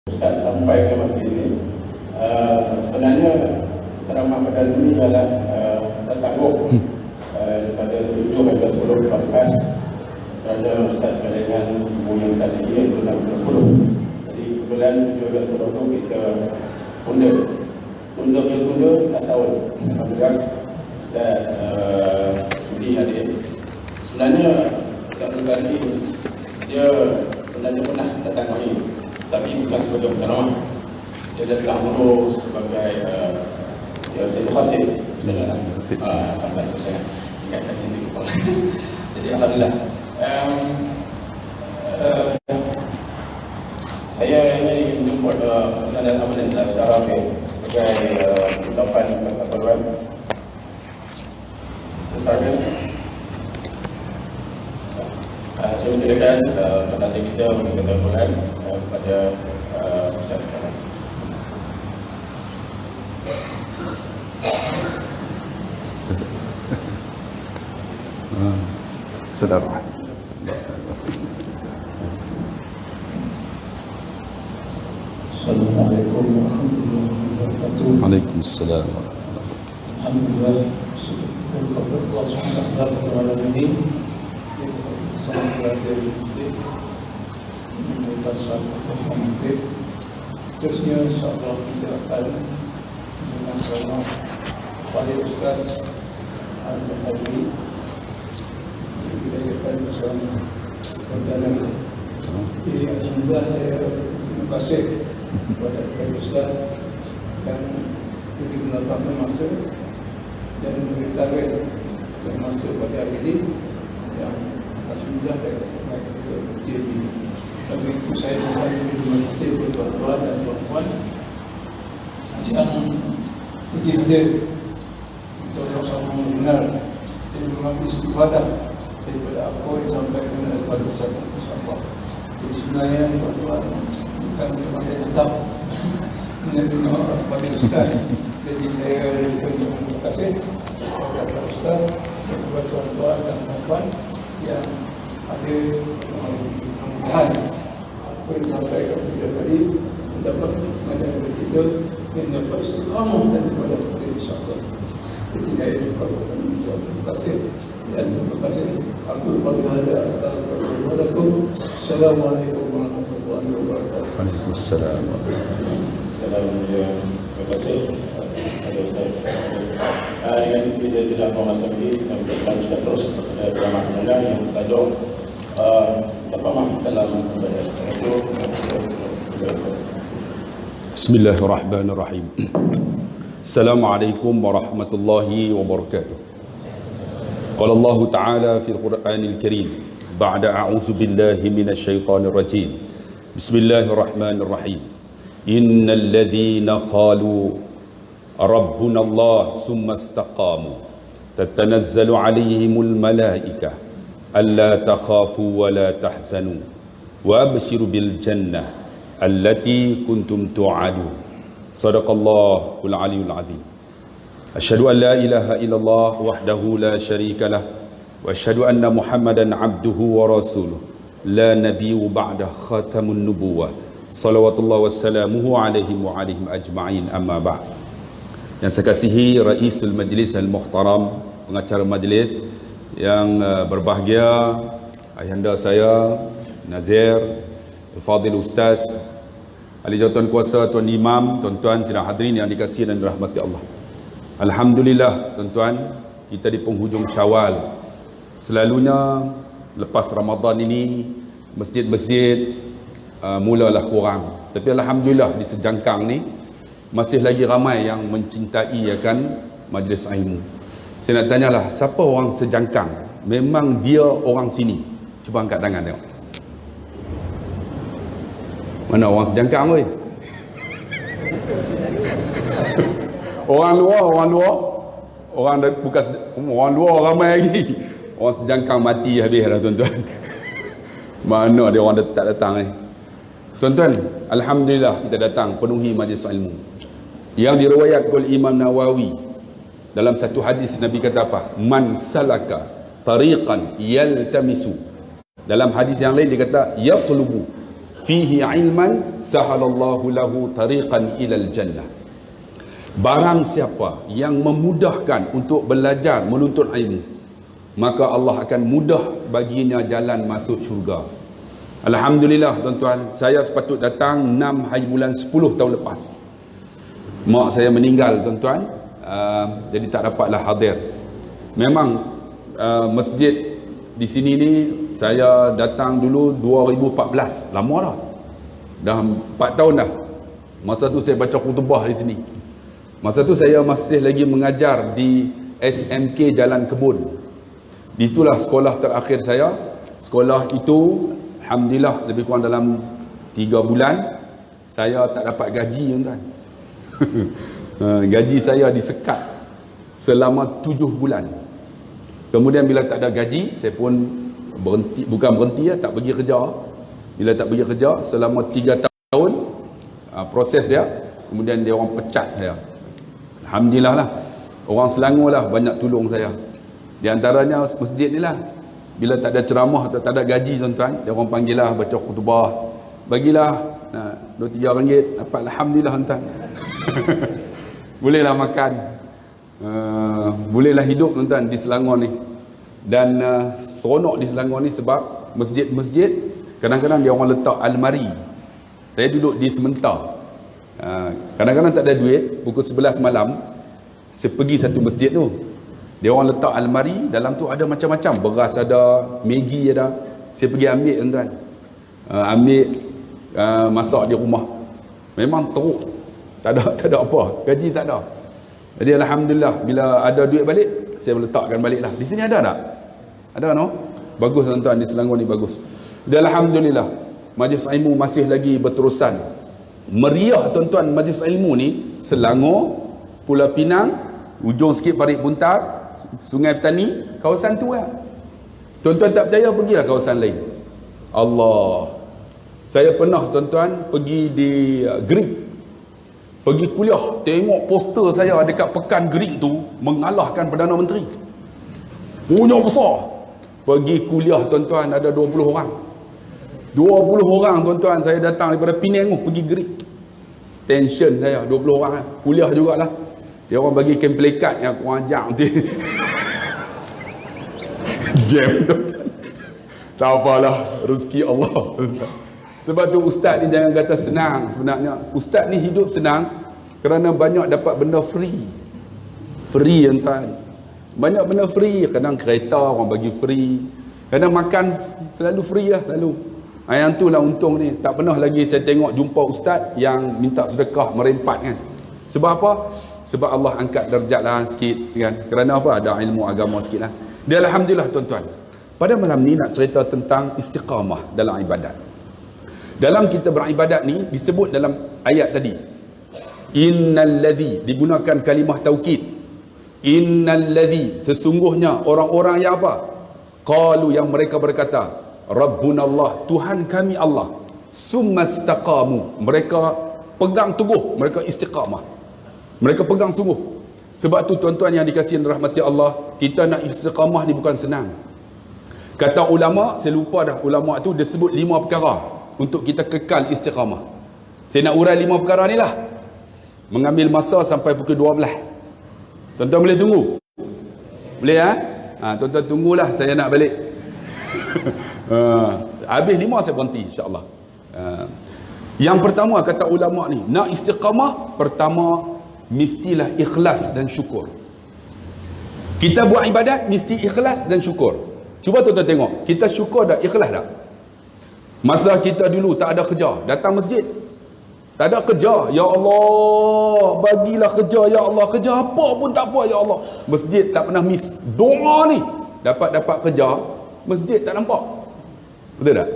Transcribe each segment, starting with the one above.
Ustaz sampai ke masjid ini, sebenarnya ceramah pada ini adalah tertangguh pada 7, 10, 14 kerana Ustaz dengan Ibu yang kasih dia itu 60. Jadi kebetulan 7, 10 itu kita tunda setahun. Alhamdulillah Ustaz sudi hadir. Sebenarnya Ustaz Nurgani dia sebenarnya pernah datang kami, tapi bukan sebagai penceramah. Dia datang dulu sebagai jadi khatib. Saya ingatkan ini. Jadi alhamdulillah. Saya ini menjemput Ustaz Ahmad secara sebagai ucapan keperluan. Saya silakan penanti kita memberikan keperluan kepada Ustaz Ahmad. Saudara. Assalamualaikum warahmatullahi wabarakatuh. Waalaikumsalam. Alhamdulillah, syukur kepada Allah Subhanahu wa taala ini. Salam dari terusnya insyaallah kita akan dengan sama pada Ustaz Al-Hadi kita akan bersama berjalan. Alhamdulillah saya terima kasih kepada Ustaz yang beri menetapkan masa dan memberi tarikh dan masa pada hari ini yang alhamdulillah saya berdiri. Tapi itu saya terima kasih kepada tuan-tuan dan puan-puan yang berjihad untuk sama-sama mengenal dan mengambil istifadah daripada apa yang disampaikan kepada Ustaz insyaAllah. Jadi sebenarnya tuan-tuan bukan untuk saya tetap menerima kepada Ustaz. Jadi saya terima kasih kepada Ustaz dan kepada tuan-tuan dan puan-puan yang ada kemudahan apa yang disampaikan kita tadi dapat mengajar kita yang dapat istiqamah dan kepada kita insyaAllah. Jadi saya juga terima kasih dan terima kasih. Aku pada ada Assalamualaikum warahmatullahi wabarakatuh. Waalaikumsalam. Assalamualaikum. Terima kasih kepada Ustaz. Yang kita tidak mau masuk lagi, kita bisa terus pada drama pendengar yang bertajuk istiqamah dalam ibadah. Bismillahirrahmanirrahim. Assalamualaikum warahmatullahi wabarakatuh. Qala Allah Ta'ala fil Qur'anil Karim ba'da a'udzu billahi minasy syaithanir rajim. Bismillahirrahmanirrahim. Innal ladzina qalu rabbuna Allah summa istaqamu tatanazzalu 'alaihimul malaikah alla takhafu wa la tahzanu wa abshiru bil jannah allati kuntum tu'adun. Sadaqallahul aliyyul azim. Asyhadu an la ilaha illallah wahdahu la syarika lah wa asyhadu anna Muhammadan abduhu wa rasuluh la nabiyyu ba'da khatamun nubuwah. Salawatullah wassalamuhu alaihim wa alaihim ajma'in, amma ba'd. Yang saya kasihi Raisul Majlis Al-Muhtaram, pengacara majlis yang berbahagia, ayahanda saya Nazir Al-Fadil Ustaz Ahli Jawatan Kuasa, Tuan Imam, tuan-tuan sidang hadirin yang dikasihi dan dirahmati Allah. Alhamdulillah tuan-tuan, kita di penghujung Syawal. Selalunya lepas Ramadan ini masjid-masjid mulalah kurang. Tapi alhamdulillah di Sejangkang ni masih lagi ramai yang mencintai akan majlis ilmu. Saya nak tanyalah, siapa orang Sejangkang? Memang dia orang sini. Cuba angkat tangan tengok. Mana orang sejangkang weh? Orang luar bukan orang luar ramai lagi. Orang sejangkang mati habis dah tuan-tuan. Mana ada orang tak datang ni? Tuan-tuan, alhamdulillah kita datang penuhi majlis ilmu. Yang diriwayatkan oleh Imam Nawawi dalam satu hadis, Nabi kata apa? Man salaka tariqan yaltamisu. Dalam hadis yang lain dia kata yatlubu fihi ilman sahalallahu lahu tariqan ilal jannah. Barang siapa yang memudahkan untuk belajar menuntut ilmu, maka Allah akan mudah baginya jalan masuk syurga. Alhamdulillah tuan-tuan, saya sepatut datang 6 hari bulan 10 tahun lepas. Mak saya meninggal tuan-tuan, jadi tak dapatlah hadir. Memang masjid di sini ni saya datang dulu 2014, lama dah 4 tahun dah. Masa tu saya baca khutbah di sini. Masa tu saya masih lagi mengajar di SMK Jalan Kebun. Itulah sekolah terakhir saya. Sekolah itu alhamdulillah lebih kurang dalam 3 bulan saya tak dapat gaji tuan-tuan. Gaji saya disekat selama 7 bulan. Kemudian bila tak ada gaji, saya pun berhenti, bukan berhenti ya, tak pergi kerja. Bila tak pergi kerja selama 3 tahun, proses dia, kemudian dia orang pecat saya. Alhamdulillah lah, orang Selangor lah banyak tolong saya. Di antaranya masjid ni lah. Bila tak ada ceramah atau tak ada gaji tuan-tuan, dia orang panggil lah baca khutbah, bagilah 2-3 ringgit, dapat alhamdulillah tuan-tuan. Bolehlah makan, bolehlah hidup tuan-tuan di Selangor ni. Dan seronok di Selangor ni sebab masjid-masjid kadang-kadang dia orang letak almari. Saya duduk di sementar, kadang-kadang tak ada duit, pukul 11 malam saya pergi satu masjid tu, dia orang letak almari, dalam tu ada macam-macam, beras ada, Maggi ada, saya pergi ambil tuan-tuan, ambil masak di rumah. Memang teruk, tak ada apa, gaji tak ada. Jadi alhamdulillah bila ada duit balik, saya letakkan balik lah. Di sini ada tak? Ada no? Bagus tuan-tuan, di Selangor ni bagus. Dan alhamdulillah majlis ilmu masih lagi berterusan. Meriah tuan-tuan majlis ilmu ni. Selangor, Pulau Pinang, ujung sikit Parit Buntar, Sungai Petani, kawasan tu lah. Tuan-tuan tak percaya, pergilah kawasan lain. Allah, saya pernah tuan-tuan pergi di Greek, pergi kuliah, tengok poster saya dekat pekan Greek tu mengalahkan Perdana Menteri, punya besar. Pergi kuliah tuan-tuan ada 20 orang 20 orang tuan-tuan, saya datang daripada Penang tu pergi Greek. Tension saya 20 orang lah. Kuliah jugalah. Dia orang bagi kem plekat yang kurang ajar nanti. Jam tuan-tuan. Tak apalah, rezeki Allah. Sebab tu ustaz ni jangan kata senang. Sebenarnya ustaz ni hidup senang kerana banyak dapat benda free. Free tuan-tuan. Banyak benda free. Kadang kereta orang bagi free, kadang makan selalu free lah selalu. Yang tu lah untung ni. Tak pernah lagi saya tengok jumpa ustaz yang minta sedekah merempat kan. Sebab apa? Sebab Allah angkat darjat lah sikit kan. Kerana apa? Ada ilmu agama sikit lah. Dan alhamdulillah tuan-tuan, pada malam ni nak cerita tentang istiqamah dalam ibadat. Dalam kita beribadat ni disebut dalam ayat tadi, innal ladzi, digunakan kalimah taukid. Innal ladzi, sesungguhnya orang-orang yang apa? Qalu, yang mereka berkata, Rabbunallah, Tuhan kami Allah. Summastaqamu, mereka pegang teguh, mereka istiqamah, mereka pegang sungguh. Sebab tu tuan-tuan yang dikasihi rahmati Allah, kita nak istiqamah ni bukan senang. Kata ulama, saya lupa dah ulama tu dia sebut 5 perkara untuk kita kekal istiqamah. Saya nak urai 5 perkara ni lah. Mengambil masa sampai pukul 12. Tuan-tuan boleh tunggu? Boleh ya? Tuan-tuan tunggulah, saya nak balik. Habis 5 saya berhenti insya-Allah. Yang pertama kata ulama ni, nak istiqamah, pertama mestilah ikhlas dan syukur. Kita buat ibadat mesti ikhlas dan syukur. Cuba tuan-tuan tengok, kita syukur dah, ikhlas dah. Masa kita dulu tak ada kerja, datang masjid, tak ada kerja, ya Allah bagilah kerja, ya Allah, kerja apa pun tak apa, ya Allah. Masjid tak pernah miss. Doa ni dapat kerja, masjid tak nampak. Betul tak?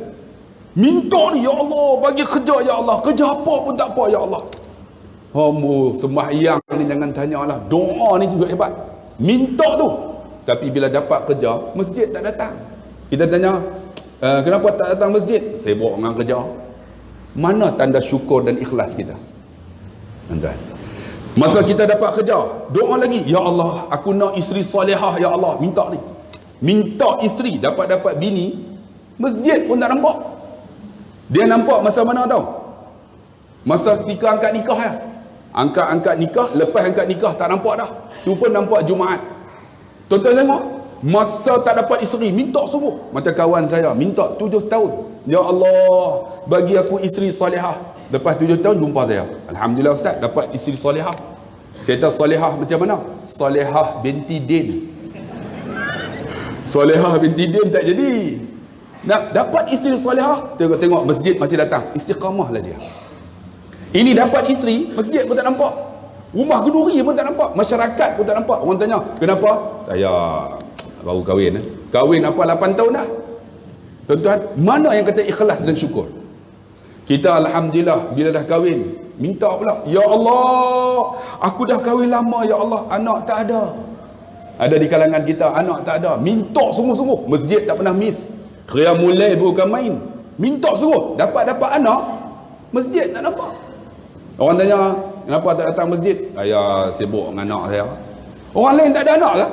Minta ni, ya Allah, bagi kerja ya Allah. Kerja apa pun tak apa ya Allah. Sembahyang ni jangan tanyalah. Doa ni juga hebat. Minta tu. Tapi bila dapat kerja, masjid tak datang. Kita tanya, kenapa tak datang masjid? Sibuk dengan kerja. Mana tanda syukur dan ikhlas kita? Tuan-tuan. Masa kita dapat kerja, doa lagi, ya Allah, aku nak isteri solehah ya Allah. Minta ni. Minta isteri, dapat bini, masjid pun tak nampak. Dia nampak masa mana tahu? Masa ketika angkat nikah ya. Angkat nikah, lepas angkat nikah tak nampak dah. Tu pun nampak Jumaat. Tuan-tuan tengok, masa tak dapat isteri, minta sungguh. Macam kawan saya, minta 7 tahun. Ya Allah, bagi aku isteri solehah. Lepas 7 tahun jumpa saya. Alhamdulillah Ustaz, dapat isteri solehah. Saya tahu solehah macam mana? Solehah binti Din. Solehah binti Din tak jadi. Nak dapat isteri solehah, tengok masjid masih datang. Istiqamah lah dia. Ini dapat isteri, masjid pun tak nampak. Rumah kenduri pun tak nampak. Masyarakat pun tak nampak. Orang tanya, kenapa? Saya baru kahwin. Kahwin apa 8 tahun dah. Tuan-tuan, mana yang kata ikhlas dan syukur? Kita Alhamdulillah, bila dah kahwin, minta pula, ya Allah, aku dah kahwin lama ya Allah, anak tak ada. Ada di kalangan kita, anak tak ada. Minta sungguh-sungguh. Masjid tak pernah miss. Qiyamul Lail bukan main. Minta sungguh. Dapat anak, masjid tak nampak. Orang tanya, kenapa tak datang masjid? Saya sibuk dengan anak saya. Orang lain tak ada anak ke?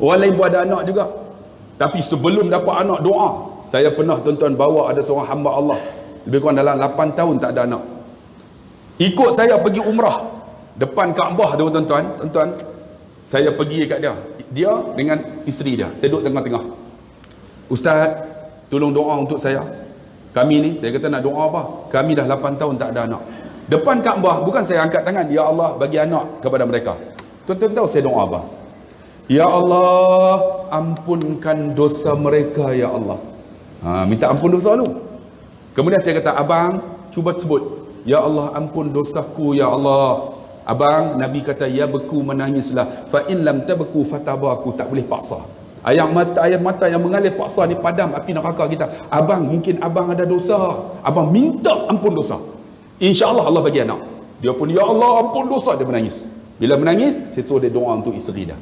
Orang lain pun ada anak juga. Tapi sebelum dapat anak, doa. Saya pernah tuan-tuan bawa ada seorang hamba Allah. Lebih kurang dalam 8 tahun tak ada anak. Ikut saya pergi umrah. Depan Kaabah tu tuan-tuan. Tuan-tuan, saya pergi kat dia. Dia dengan isteri dia. Saya duduk tengah-tengah. Ustaz, tolong doa untuk saya. Kami ni, saya kata nak doa apa? Kami dah 8 tahun tak ada anak. Depan Kaabah, bukan saya angkat tangan, ya Allah bagi anak kepada mereka. Tuan-tuan tahu saya doa apa? Ya Allah, ampunkan dosa mereka ya Allah. Minta ampun dosa lu. Kemudian saya kata, abang cuba sebut, ya Allah ampun dosaku ya Allah. Abang, Nabi kata, ya beku menangislah, fa in lam tabku fatabaku, tak boleh paksa. Air mata yang mengalir paksa ni padam api neraka kita. Abang, mungkin abang ada dosa. Abang minta ampun dosa. InsyaAllah Allah bagi anak. Dia pun, ya Allah ampun dosa. Dia menangis. Bila menangis, saya suruh dia doa untuk isteri dia.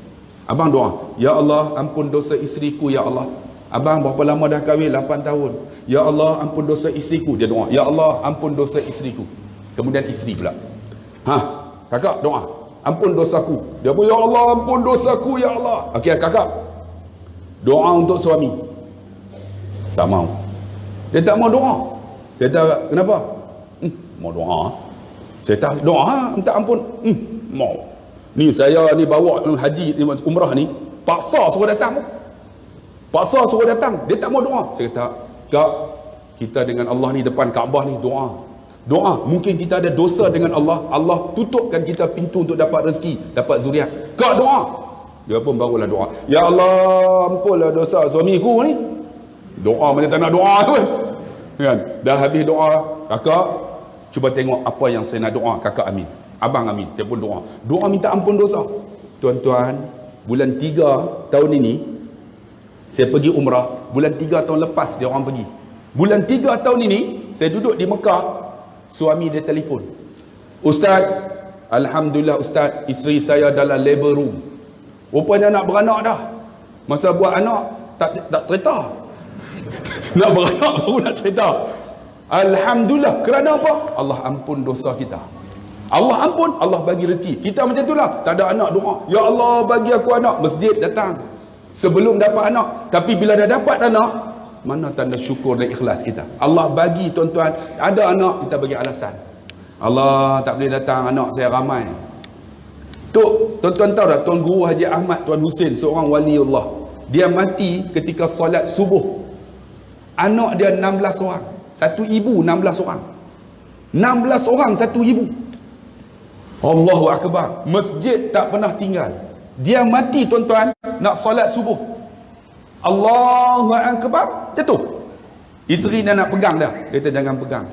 Abang doa, ya Allah ampun dosa isteriku ya Allah. Abang berapa lama dah kahwin? 8 tahun. Ya Allah ampun dosa isteriku. Dia doa, ya Allah ampun dosa isteriku. Kemudian isteri pula, kakak doa, ampun dosaku. Dia pun, ya Allah ampun dosaku ya Allah. Okey kakak, doa untuk suami. Tak mau. Dia tak mau doa. Dia kata, kenapa? Mau doa. Saya tak doa, minta ampun. Mau. Ni saya ni bawa haji umrah ni, paksa suruh datang. Paksa suruh datang. Dia tak mau doa. Saya kata, kak, kita dengan Allah ni depan Kaabah ni doa. Doa. Mungkin kita ada dosa dengan Allah. Allah tutupkan kita pintu untuk dapat rezeki, dapat zuriat. Kak doa. Dia pun barulah doa. Ya Allah, ampunlah dosa suamiku ni. Doa macam tak nak doa pun. Kan? Dah habis doa, kakak, cuba tengok apa yang saya nak doa. Kakak amin. Abang amin. Saya pun doa. Doa minta ampun dosa. Tuan-tuan, bulan 3 tahun ini, saya pergi umrah. Bulan 3 tahun lepas dia orang pergi. Bulan 3 tahun ini, saya duduk di Mekah. Suami dia telefon. Ustaz, Alhamdulillah Ustaz, isteri saya dalam labor room. Rupanya nak beranak dah. Masa buat anak, tak cerita. Nak beranak baru nak cerita. Alhamdulillah. Kerana apa? Allah ampun dosa kita. Allah ampun, Allah bagi rezeki. Kita macam itulah. Tak ada anak, doa, ya Allah bagi aku anak. Masjid datang sebelum dapat anak. Tapi bila dah dapat anak, mana tanda syukur dan ikhlas kita? Allah bagi tuan-tuan, ada anak, kita bagi alasan. Allah tak boleh datang, anak saya ramai. Tuan-tuan tahu tak, Tuan Guru Haji Ahmad Tuan Husin, seorang wali Allah, dia mati ketika solat subuh. Anak dia 16 orang. Satu ibu 16 orang. 16 orang satu ibu. Allahu Akbar. Masjid tak pernah tinggal. Dia mati tuan-tuan, nak solat subuh. Allahu Akbar, jatuh. Isteri dia nak pegang dah. Dia kata jangan pegang.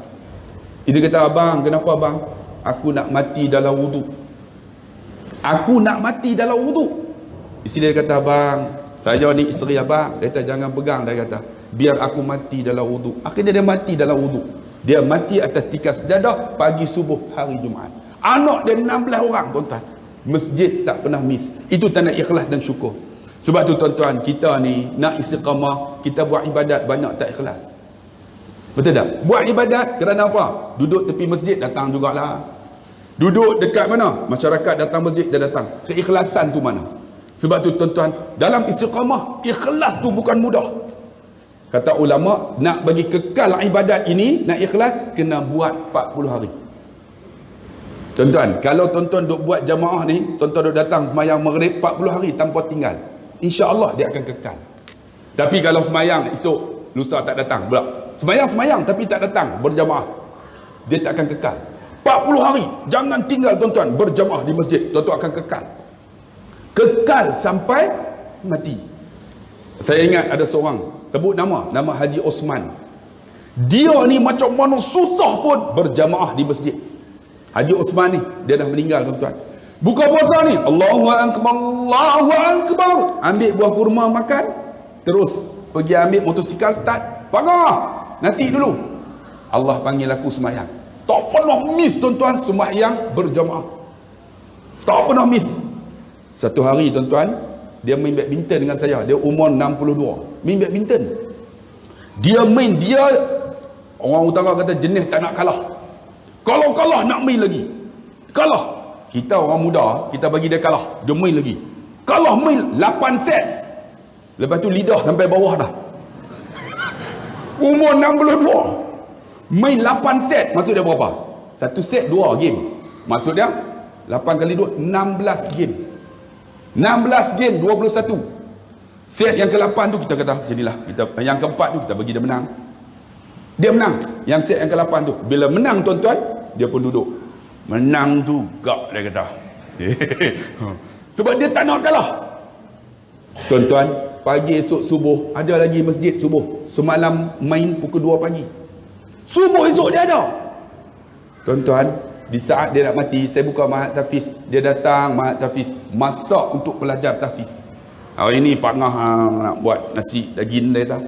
Dia kata, abang, kenapa abang? Aku nak mati dalam wuduk. Aku nak mati dalam wuduk. Isteri dia kata, abang, saya ni isteri abang. Dia kata jangan pegang. Dia kata, biar aku mati dalam wuduk. Akhirnya dia mati dalam wuduk. Dia mati atas tikar sejadah pagi subuh hari Jumaat. Anak dia 16 orang, tuan-tuan. Masjid tak pernah miss. Itu tanda ikhlas dan syukur. Sebab tu tuan-tuan, kita ni nak istiqamah, kita buat ibadat banyak tak ikhlas. Betul tak? Buat ibadat kerana apa? Duduk tepi masjid datang jugalah. Duduk dekat mana? Masyarakat datang masjid, dia datang. Keikhlasan tu mana? Sebab tu tuan-tuan, dalam istiqamah, ikhlas tu bukan mudah. Kata ulama, nak bagi kekal ibadat ini, nak ikhlas, kena buat 40 hari. Tuan-tuan, kalau tuan-tuan duk buat jamaah ni, tuan-tuan duk datang semayang maghrib 40 hari tanpa tinggal, insya-Allah dia akan kekal. Tapi kalau semayang esok, lusa tak datang pula. Semayang tapi tak datang berjamaah, dia tak akan kekal. 40 hari, jangan tinggal tuan-tuan berjamaah di masjid, tuan-tuan akan kekal. Kekal sampai mati. Saya ingat ada seorang, sebut nama Haji Osman. Dia ni macam mana susah pun berjamaah di masjid. Haji Osman ni, dia dah meninggal tuan-tuan. Buka puasa ni, Allahu Akbar, Allahu Akbar. Ambil buah kurma makan, terus pergi ambil motosikal start, pangah nasi dulu. Allah panggil aku semayang. Tak pernah miss tuan-tuan semayang berjamaah. Tak pernah miss. Satu hari tuan-tuan, dia main badminton dengan saya. Dia umur 62. Main badminton. Dia orang utara kata jenis tak nak kalah. Kalau kalah nak main lagi. Kalah. Kita orang muda, kita bagi dia kalah. Dia main lagi. Kalah main 8 set. Lepas tu lidah sampai bawah dah. Umur 62. Main 8 set. Maksud dia berapa? Satu set 2 game. Maksud dia 8 kali 2 16 game. 16 game 21. Set yang ke-8 tu kita kata jadilah, yang ke-4 tu kita bagi dia menang. Dia menang. Yang set yang ke-8 tu, bila menang tuan-tuan, dia pun duduk. Menang tu gak dia kata. Sebab dia tak nak kalah. Tuan-tuan, pagi esok subuh ada lagi masjid subuh. Semalam main pukul 2 pagi. Subuh esok dia ada. Tuan-tuan, di saat dia nak mati, saya buka Mahat Tafiz. Dia datang Mahat Tafiz, masak untuk pelajar Tafiz. Hari ni Pak Ngah nak buat nasi daging dia kata.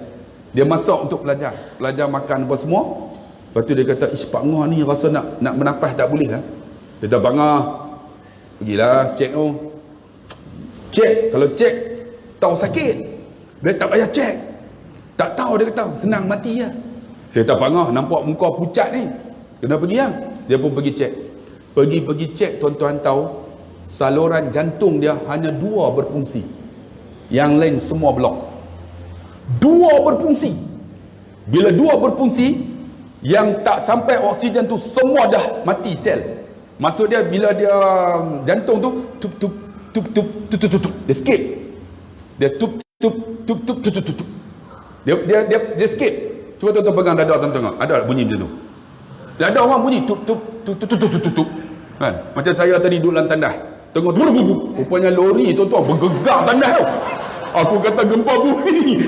Dia masak untuk pelajar. Pelajar makan apa semua. Lepas tu dia kata, Pak Ngah ni rasa nak menafas tak boleh lah. Dia kata, Pak Ngah, pergilah cek tu. Cek, kalau cek tahu sakit. Dia tak payah cek. Tak tahu, dia kata senang mati lah. Saya kata, Pak Ngah, nampak muka pucat ni, kena pergi lah. Dia pun pergi cek. Pergi cek, tuan-tuan tahu, saluran jantung dia hanya 2 berfungsi. Yang lain semua blok. 2 berfungsi. Bila 2 berfungsi, yang tak sampai oksigen tu semua dah mati sel. Maksud dia bila dia jantung tu tup dia skip. Dia tup dia skip. Cuba tuan-tuan pegang dada tuan-tuan. Ada bunyi macam tu. Dada orang bunyi tup. Kan? Macam saya tadi duduk dalam tandas. Tengok rupanya lori tuan-tuan bergegar tandas tu. Aku kata gempa bumi.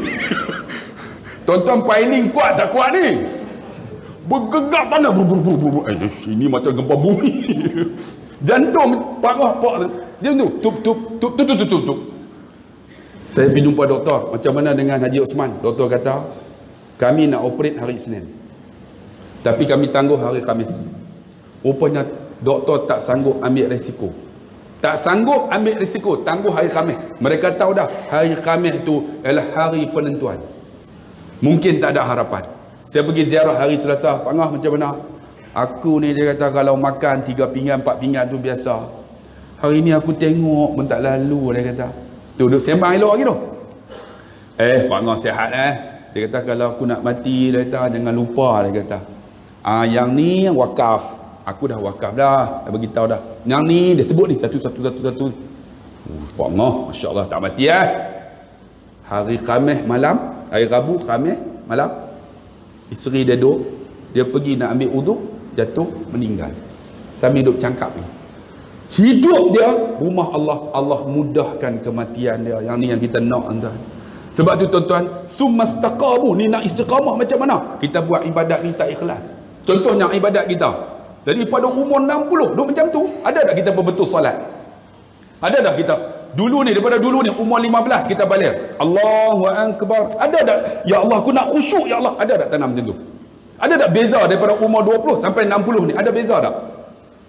Tuan-tuan piling kuat tak kuat ni? Bergegar tandas. Ini macam gempa bumi. Jantung parah dia tu tup. Saya pergi jumpa doktor. Macam mana dengan Haji Osman? Doktor kata, kami nak operate hari Isnin, tapi kami tangguh hari Khamis. Rupanya doktor tak sanggup ambil risiko. Tak sanggup ambil risiko, tangguh hari Khamis. Mereka tahu dah hari Khamis tu adalah hari penentuan. Mungkin tak ada harapan. Saya pergi ziarah hari Selasa. Pak Ngah, macam mana? Aku ni, dia kata, kalau makan 3 pinggan 4 pinggan tu biasa. Hari ni aku tengok pun tak lalu, dia kata. Tu duduk sembang elok lagi tu. Pak Ngah sihat Dia kata, kalau aku nak mati, dia kata, jangan lupa, dia kata. Yang ni wakaf. Aku dah wakaf dah. Dah beritahu dah. Yang ni, dia sebut ni. Satu. Pak Ngah, Masya Allah, tak mati Hari Khamis malam, hari Rabu, Khamis malam, isteri dia duduk. Dia pergi nak ambil uduk, jatuh, meninggal. Sambil duduk cangkap ni. Hidup dia, rumah Allah. Allah mudahkan kematian dia. Yang ni yang kita nak, tuan. Sebab tu tuan-tuan, sumastaqamu ni nak istiqamah macam mana? Kita buat ibadat ni tak ikhlas. Contohnya ibadat kita. Daripada umur 60 duk macam tu, ada tak kita betul solat? Ada tak kita Dulu ni, daripada dulu ni, umur 15 kita balik. Allahu Akbar. Ada tak? Ya Allah, aku nak khusyuk, ya Allah. Ada tak tanam macam tu? Ada tak beza daripada umur 20 sampai 60 ni? Ada beza tak?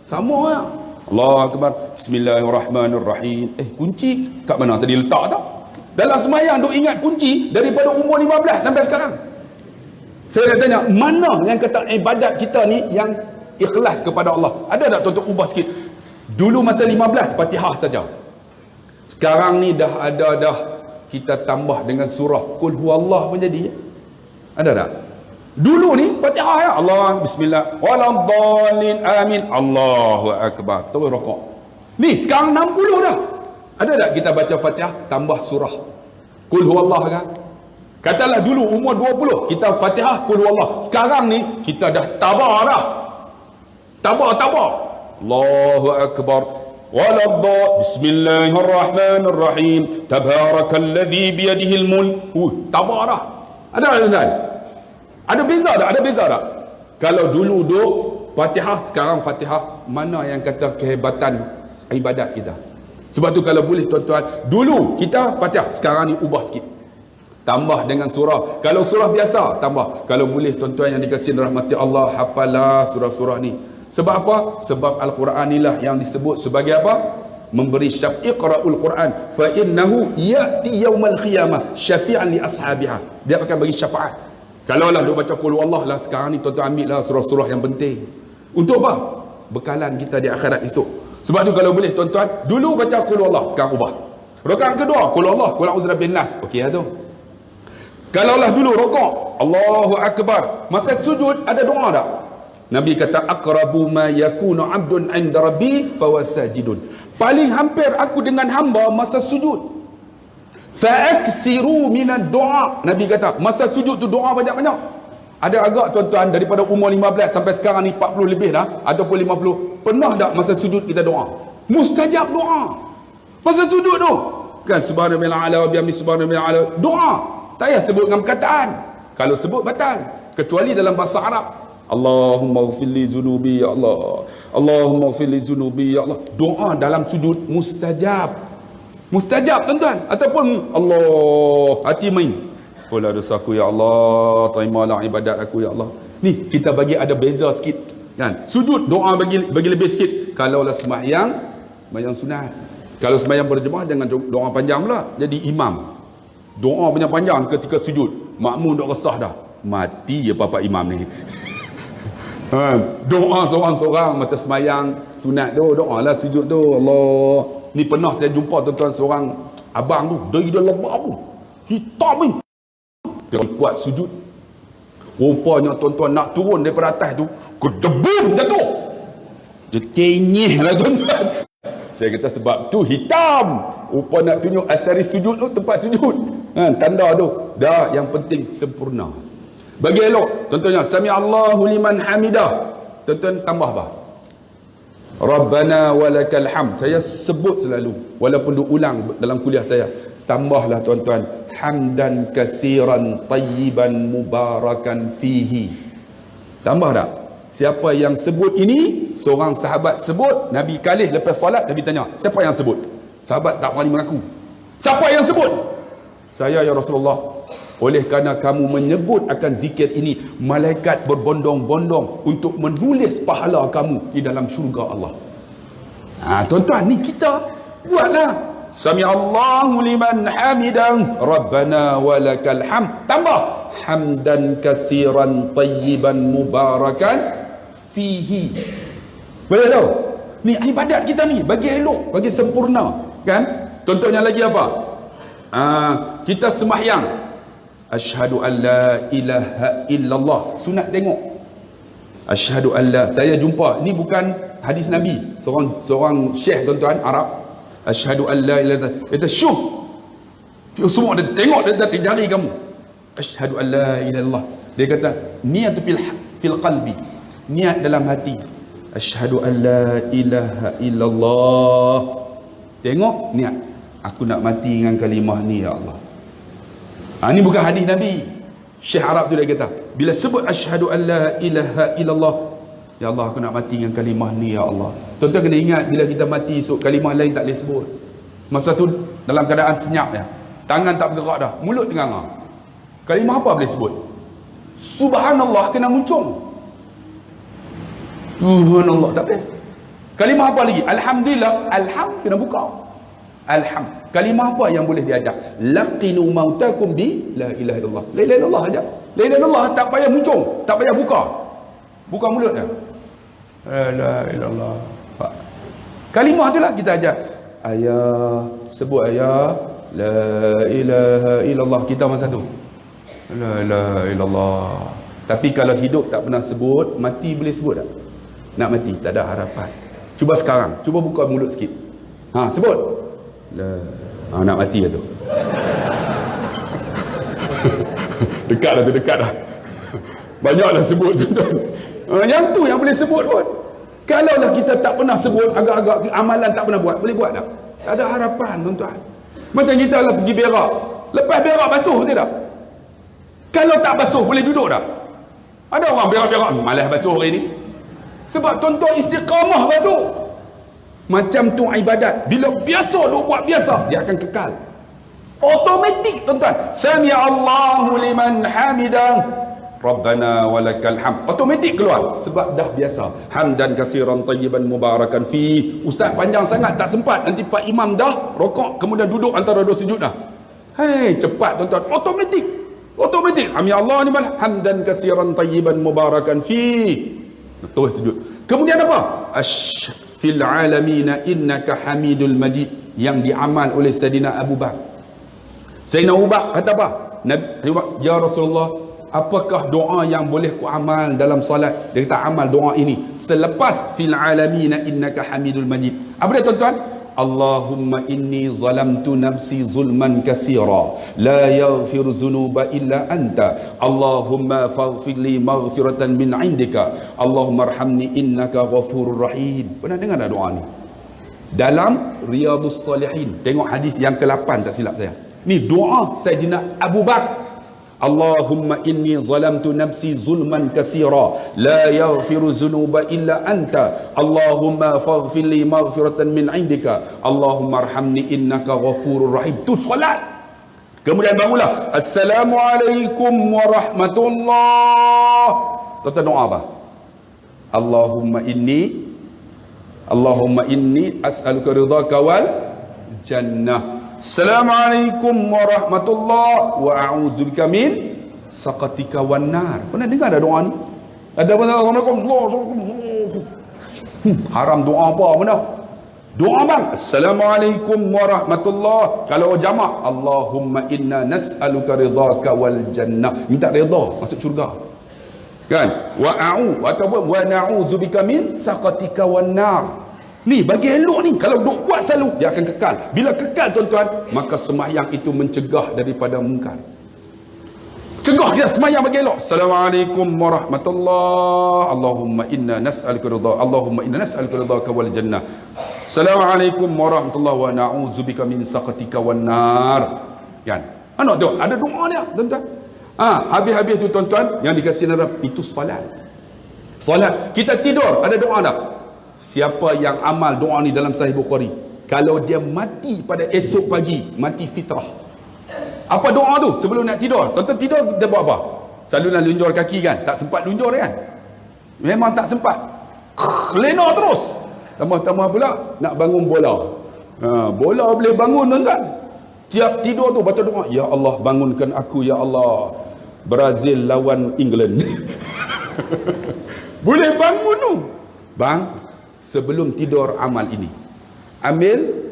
Sama lah. Allahu Akbar. Bismillahirrahmanirrahim. Kunci kat mana tadi letak tak? Dalam semayang duk ingat kunci daripada umur 15 sampai sekarang. Saya nak tanya, mana yang kata ibadat kita ni yang ikhlas kepada Allah? Ada tak tuan-tuan ubah sikit? Dulu masa 15 Fatihah saja. Sekarang ni dah kita tambah dengan surah Qul huwallah pun jadi. Ada tak? Dulu ni Fatihah ya Allah, bismillah, waladdallin, amin, Allahu Akbar, terus rokok. Ni sekarang 60 dah. Ada tak kita baca Fatihah tambah surah Qul huwallah kan? Katalah dulu umur 20 kita Fatihah Qul huwallah. Sekarang ni kita dah tabar dah. Tabar. Allahu Akbar. Waladdallin, bismillahirrahmanirrahim, tabarakalladzi biyadihil mulk. Tabar dah. Ada tak? Ada beza tak? Kalau dulu duk Fatihah, sekarang Fatihah, mana yang kata kehebatan ibadat kita? Sebab tu kalau boleh tuan-tuan, dulu kita Fatihah, sekarang ni ubah sikit. Tambah dengan surah. Kalau surah biasa, tambah. Kalau boleh tuan-tuan yang dikasihi rahmati Allah, hafalah surah-surah ni. Sebab apa? Sebab Al-Quran inilah yang disebut sebagai apa? Memberi syafaat. Iqra'ul Quran fa innahu ya'ti yaumal qiyamah syafi'an li ashabiha. Dia akan bagi syafaat. Kalau lah duk baca Qul huwallah lah, sekarang ni tuan-tuan ambil lah surah-surah yang penting. Untuk apa? Bekalan kita di akhirat esok. Sebab tu kalau boleh tuan-tuan, dulu baca Qul huwallah, sekarang ubah. Rakaat kedua Qul huwallah, Qul a'udzu birabbin nas. Okey lah tu. Kalau lah dulu rokok, Allahu Akbar, masa sujud ada doa tak? Nabi kata aqrabu ma yakunu 'abdun 'inda rabbi fawasajidun. Paling hampir aku dengan hamba masa sujud. Fa'aksiru minad doa. Nabi kata masa sujud tu doa banyak-banyak. Ada agak tuan-tuan daripada umur 15 sampai sekarang ni 40 lebih dah ataupun 50, pernah tak masa sujud kita doa? Mustajab doa. Masa sujud tu kan subhanallah ala wa bihamdi subhanallah ala, doa. Tak payah sebut dengan perkataan. Kalau sebut batal, kecuali dalam bahasa Arab. Allahumma ghfirli zunubi ya Allah. Allahumma ghfirli zunubi ya Allah. Doa dalam sujud mustajab. Mustajab tuan-tuan. Ataupun Allah, hati main, ampunilah dosaku ya Allah, terimalah ibadat aku ya Allah. Ni kita bagi ada beza sikit kan. Sujud doa bagi lebih sikit. Kalaulah sembahyang sunat. Kalau sembahyang berjemaah jangan doa panjang pula. Jadi imam doa panjang ketika sujud, makmum dah resah dah. Mati ya bapak imam ni. Doa seorang-seorang mata sembahyang sunat tu, doalah sujud tu. Allah, ni pernah saya jumpa tuan-tuan seorang abang tu, dia lebah pun hitam ni, dia kuat sujud. Rupanya tuan-tuan nak turun daripada atas tu, kedebum jatuh. Dia tenyih lah tuan-tuan. Saya kata sebab tu hitam. Rupa nak tunjuk asari sujud tu, tempat sujud. Tanda tu. Dah, yang penting sempurna. Bagi elok, contohnya Sami Allahu liman hamidah. Tuan-tuan tambah apa? Rabbana walakal hamd. Saya sebut selalu, walaupun diulang dalam kuliah saya. Tambahlah tuan-tuan, hamdan kasiran tayyiban mubarakan fihi. Tambah tak? Siapa yang sebut ini, seorang sahabat sebut, Nabi kalih lepas solat, Nabi tanya, siapa yang sebut? Sahabat tak berani mengaku. Siapa yang sebut? Saya ya Rasulullah. Oleh kerana kamu menyebut akan zikir ini, malaikat berbondong-bondong untuk menulis pahala kamu di dalam syurga Allah. Tuan-tuan, ni kita buatlah. Sami Allahu liman hamidah, Rabbana walakal hamd. Tambah hamdan kasiran tayyiban mubarakan fihi. Boleh tahu? Ni ibadat kita ni bagi elok, bagi sempurna, kan? Contohnya lagi apa? Kita sembahyang, asyhadu an la ilaha illallah. Sunat tengok. Asyhadu an la. Saya jumpa, ni bukan hadis Nabi. Seorang syekh tuan-tuan Arab. Asyhadu an la ilaha illallah. Kata syuf. Semua dia tengok dari jari kamu. Asyhadu an la ilaha illallah. Dia kata niat fil qalbi. Niat dalam hati. Asyhadu an la ilaha illallah. Tengok niat. Aku nak mati dengan kalimah ni ya Allah. Ini bukan hadis Nabi. Syekh Arab tu dia kata, bila sebut asyhadu an la ilaha illallah, ya Allah aku nak mati dengan kalimah ni ya Allah. Tuan-tuan kena ingat, bila kita mati esok, kalimah lain tak boleh sebut. Masa tu dalam keadaan senyap ya. Tangan tak bergerak dah, mulut ternganga. Kalimah apa boleh sebut? Subhanallah kena muncung. Subhanallah tak boleh. Kalimah apa lagi? Alhamdulillah, alham kena buka. Alham. Kalimah apa yang boleh diajak? Laqinu mautakum bi la ilaha illallah. La ilaha illallah aja. La ilaha illallah tak payah muncung, tak payah buka. Buka mulut dah. La ilaha illallah. Kalimah itulah kita ajak. Ayah, sebut ayah. La ilaha illallah. Kita masa tu. La ilaha illallah. Tapi kalau hidup tak pernah sebut, mati boleh sebut tak? Nak mati, tak ada harapan. Cuba sekarang, cuba buka mulut sikit. Ha, sebut. La. Ha, nak mati lah tu. Dekat dah tu, dekat dah. Banyaklah sebut tu tuan. Yang tu yang boleh sebut pun. Kalaulah kita tak pernah sebut, agak-agak amalan tak pernah buat, boleh buat tak? Tak ada harapan tuan-tuan. Macam kita lah pergi berak. Lepas berak basuh tidak? Kalau tak basuh boleh duduk tak? Ada orang berak-berak, malas basuh hari ni. Sebab tuan-tuan istiqamah basuh. Macam tu ibadat. Bila biasa lu buat biasa, dia akan kekal. Automatik tuan-tuan. Sami Allahu liman hamidah. Rabbana walakal hamd. Automatik keluar sebab dah biasa. Hamdan katsiran tayyiban mubarakan fi. Ustaz panjang sangat tak sempat. Nanti Pak Imam dah rokok kemudian duduk antara dua sujud dah. Hei, cepat tuan-tuan. Automatik. Automatik. Hami Allah ni malah hamdan katsiran tayyiban mubarakan fi. Terus sujud. Kemudian apa? Fil alamina innaka hamidul majid, yang diamal oleh Sayyidina Abu Bakar. Sayyidina Abu Bakar kata apa? Nabi, ya Rasulullah, apakah doa yang boleh ku amal dalam solat? Dia kata amal doa ini selepas fil alamina innaka hamidul majid. Apa dia tuan-tuan? Allahumma inni zalamtu nafsi zulman katsira la yaghfiru dzunuba illa anta Allahumma faghfir li maghfiratan min indika Allahumma arhamni innaka ghafurur rahim. Pernah dengar tak doa ni? Dalam Riyadhus Salihin, tengok hadis yang ke-8 tak silap saya. Ni doa Sayyidina Abu Bakar. Allahumma inni zalamtu nafsi zulman katsira la yaghfiru dzunuba illa anta Allahumma faghfir li maghfiratan min indika Allahumma arhamni innaka ghafurur rahim. Tu solat. Kemudian bangunlah, assalamualaikum warahmatullah. Tuan-tuan doa apa? Allahumma inni as'aluka ridhaka wal jannah. Assalamualaikum warahmatullahi wa a'udzubika min saqatika wan nar. Pernah dengar ada doa ni? Ada Assalamualaikum. Haram doa apa mana? Doa bang. Assalamualaikum warahmatullahi. Kalau jamak, Allahumma inna nas'aluka ridhaka wal jannah. Minta redha masuk syurga. Kan? Wa ataupun wa na'udzubika min saqatika wan nar. Ni bagi elok ni, kalau duk buat selalu dia akan kekal. Bila kekal tuan-tuan, maka sembahyang itu mencegah daripada mungkar. Cegah kita sembahyang bagi elok. Assalamualaikum warahmatullahi. Allahumma inna nas'aluka ridha. Allahumma inna nas'aluka ridhaka wal jannah. Assalamualaikum warahmatullahi wa na'udzubika min saqatika wan nar. Kan? Anak tu ada doa dia tuan-tuan. Habis-habis tu tuan-tuan yang dikasih neraka itu solat. Solat. Kita tidur ada doa tak? Siapa yang amal doa ni dalam Sahih Bukhari, kalau dia mati pada esok pagi, mati fitrah. Apa doa tu sebelum nak tidur? Tuan-tuan tidur kita buat apa? Selalu nak lunjur kaki kan? Tak sempat lunjur kan? Memang tak sempat. Lena terus. Tambah-tambah pula nak bangun bola. Bola boleh bangun tuan-tuan. Tiap tidur tu baca doa, ya Allah bangunkan aku ya Allah. Brazil lawan England. Boleh bangun tu. Bang, sebelum tidur amal ini, ambil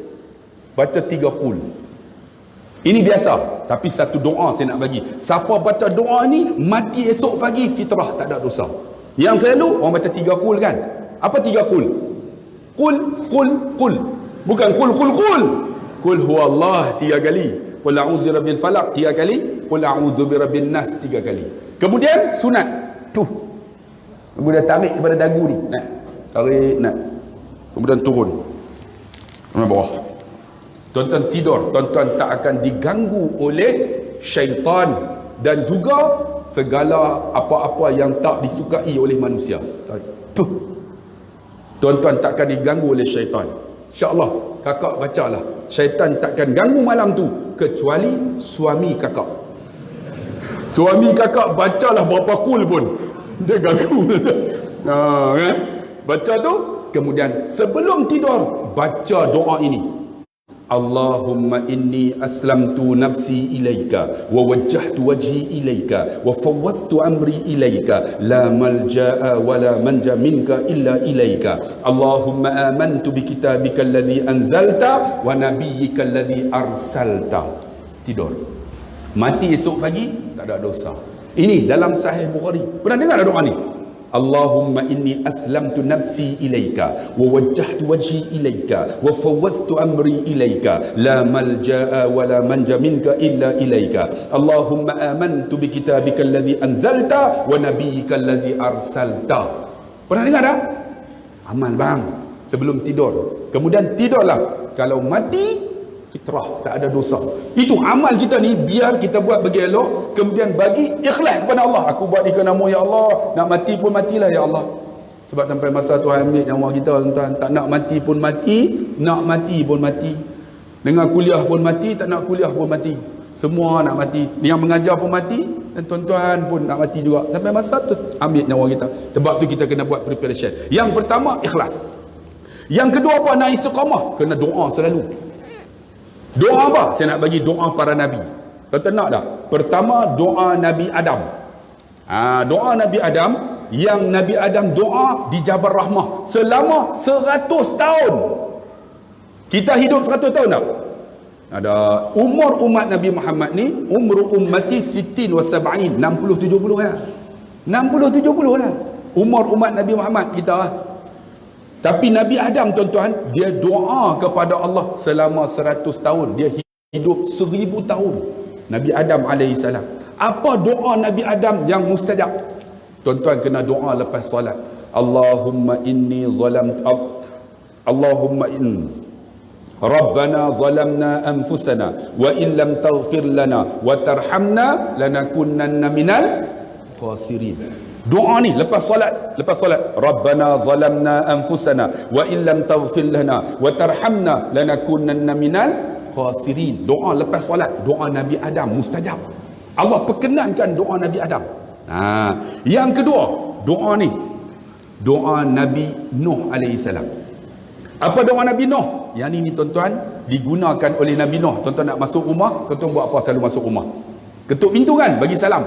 baca 3 qul. Ini biasa, tapi satu doa saya nak bagi. Siapa baca doa ni mati esok pagi fitrah, tak ada dosa. Yang selalu orang baca 3 qul kan? Apa 3 qul? Qul. Bukan qul. Qul huwallah 3 kali. Qul a'udzu birabbil falaq 3 kali. Qul a'udzu birabbin nas 3 kali. Kemudian sunat. Kemudian tarik kepada dagu ni. Tarik nak. Kemudian turun. Ke bawah. Tuan-tuan tidur, tuan-tuan tak akan diganggu oleh syaitan dan juga segala apa-apa yang tak disukai oleh manusia. Tarik. Tuan-tuan tak akan diganggu oleh syaitan. InsyaAllah kakak bacalah. Syaitan takkan ganggu malam tu kecuali suami kakak. Suami kakak bacalah berapa kul pun dia ganggu. Kan? Baca tu, kemudian sebelum tidur baca doa ini. Allahumma inni aslamtu nafsi ilaika wa wajjahtu wajhi ilaika wa fawwadtu amri ilaika la malja'a wa la manja minka illa ilaika. Allahumma amantu bi kitabika alladhi anzalta wa nabiyyika alladhi arsalta. Tidur. Mati esok pagi tak ada dosa. Ini dalam Sahih Bukhari. Pernah dengar doa ni? Allahumma inni aslamtu nafsi ilaika wa wajjahtu wajhi ilaika wa fawwadtu amri ilaika la malja'a wa la manja minka illa ilaika. Allahumma amantu bi kitabika alladhi anzalta wa nabiyyika alladhi arsalta. Pernah dengar tak? Amal bang sebelum tidur. Kemudian tidurlah. Kalau mati fitrah, tak ada dosa. Itu amal kita ni, biar kita buat bagi elok, kemudian bagi ikhlas kepada Allah. Aku buat ni kerana ya Allah, nak mati pun matilah ya Allah. Sebab sampai masa Tuhan ambil nyawa kita, tuan, tak nak mati pun mati, nak mati pun mati. Dengar kuliah pun mati, tak nak kuliah pun mati. Semua nak mati. Yang mengajar pun mati, dan tuan-tuan pun nak mati juga. Sampai masa tu ambil nyawa kita. Sebab tu kita kena buat preparation. Yang pertama, ikhlas. Yang kedua apa? Nak istiqamah. Kena doa selalu. Doa apa? Saya nak bagi doa para Nabi. Kata nak tak? Pertama, doa Nabi Adam. Doa Nabi Adam, yang Nabi Adam doa di Jabal Rahmah selama 100 tahun. Kita hidup 100 tahun tak? Ada umur umat Nabi Muhammad ni, umur ummati sittin wa sab'in, 60-70 lah. 60-70 lah umur umat Nabi Muhammad kita. Tapi Nabi Adam, tuan-tuan, dia doa kepada Allah selama 100 tahun. Dia hidup 1000 tahun. Nabi Adam AS. Apa doa Nabi Adam yang mustajab? Tuan-tuan kena doa lepas solat. Allahumma inni Rabbana zalamna anfusana wa in lam taghfir lana wa tarhamna lanakunanna minal khasirin. Doa ni lepas solat, Rabbana zalamna anfusana wa in lam taghfir lana wa tarhamna lanakunanna minal khasirin. Doa lepas solat, doa Nabi Adam mustajab. Allah perkenankan doa Nabi Adam. Yang kedua, doa ni doa Nabi Nuh AS. Apa doa Nabi Nuh? Yang ni tuan-tuan digunakan oleh Nabi Nuh. Tuan-tuan nak masuk rumah, tuan-tuan buat apa selalu masuk rumah? Ketuk pintu kan, bagi salam.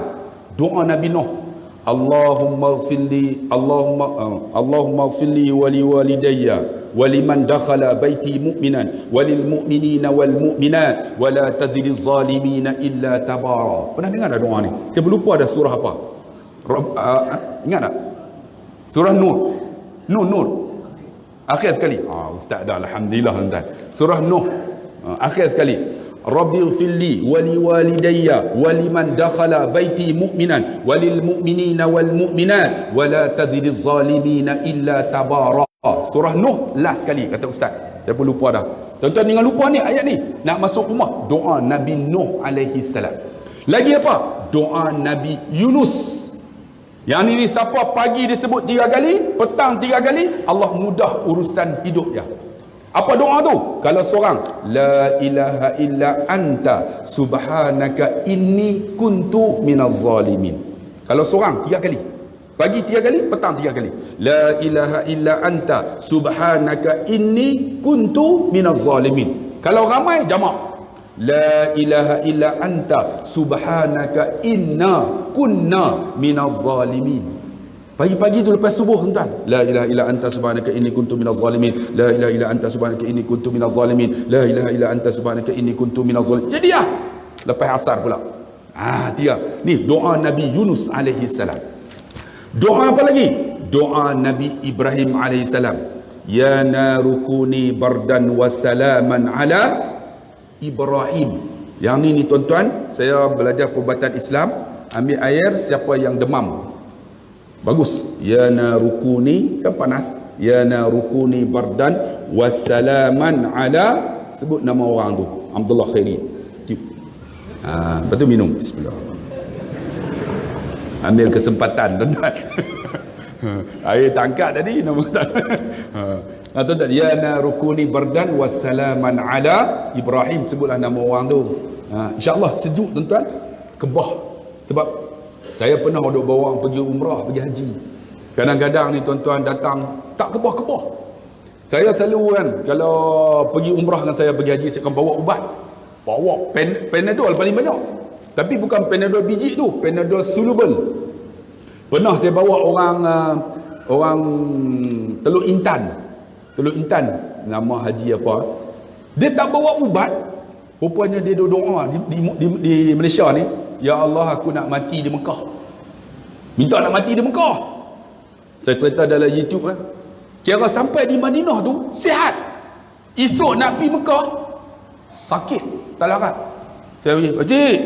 Doa Nabi Nuh, Allahumma ighfirli wa liwalidayya wa liman dakhala baiti mu'minan wa lil mu'minina wal mu'minat wa la tazidiz zalimina illa tabara. Pernah dengar tak doa ni? Saya lupa dah surah apa. Ingat tak? Surah Nur. Nur. Akhir sekali. Ustaz dah, alhamdulillah tuan-tuan. Surah Nuh. Akhir sekali. Rabbighfirli wa liwalidayya wa liman dakhala baiti mu'minan wa lil mu'minina wal mu'minat wa la tazidiz zalimina illa tabara. Surah Nuh last sekali kata ustaz. Saya pun lupa dah. Tuan-tuan jangan lupa ni ayat ni. Nak masuk rumah, doa Nabi Nuh alaihi salam. Lagi apa? Doa Nabi Yunus. Yang ni siapa pagi disebut 3 kali, petang 3 kali, Allah mudah urusan hidup dia. Apa doa tu? Kalau seorang, la ilaha illa anta subhanaka inni kuntu minaz zalimin. Kalau seorang 3 kali. Pagi 3 kali, petang 3 kali. La ilaha illa anta subhanaka inni kuntu minaz zalimin. Kalau ramai, jamak. La ilaha illa anta subhanaka inna kunna minaz zalimin. Pagi-pagi tu lepas subuh tuan. La ilaha illa anta subhanaka inni kuntu minaz zalimin. La ilaha illa anta subhanaka inni kuntu minaz zalimin. La ilaha illa anta subhanaka inni kuntu minaz zalimin. Jadi lepas asar pula. Dia. Ni doa Nabi Yunus alaihi salam. Doa apa lagi? Doa Nabi Ibrahim alaihi salam. Ya narukuni bardan wa salaman ala Ibrahim. Yang ni tuan-tuan, saya belajar perubatan Islam, ambil air siapa yang demam. Bagus. Ya narukuni, kan panas. Ya narukuni bardan wassalaman ala, sebut nama orang tu, Abdullah Khairi. Lepas tu minum. Bismillah. Ambil kesempatan tuan-tuan. Air tangkat tadi nama tak. Tuan-tuan, ya narukuni bardan wassalaman ala Ibrahim, sebutlah nama orang tu. InsyaAllah sejuk tuan-tuan, kebah. Sebab saya pernah duk bawa orang pergi umrah, pergi haji. Kadang-kadang ni tuan-tuan datang tak kebah-kebah. Saya selalu kan, kalau pergi umrah dengan saya pergi haji, saya akan bawa ubat. Bawa Panadol paling banyak. Tapi bukan Panadol biji tu, Panadol soluble. Pernah saya bawa orang Teluk Intan, nama haji apa, dia tak bawa ubat. Rupanya dia doa di Malaysia ni, ya Allah, aku nak mati di Mekah. Minta nak mati di Mekah. Saya cerita dalam YouTube kan. Kira sampai di Madinah tu sihat. Esok nak pergi Mekah sakit, tak larat. Saya pergi, pakcik,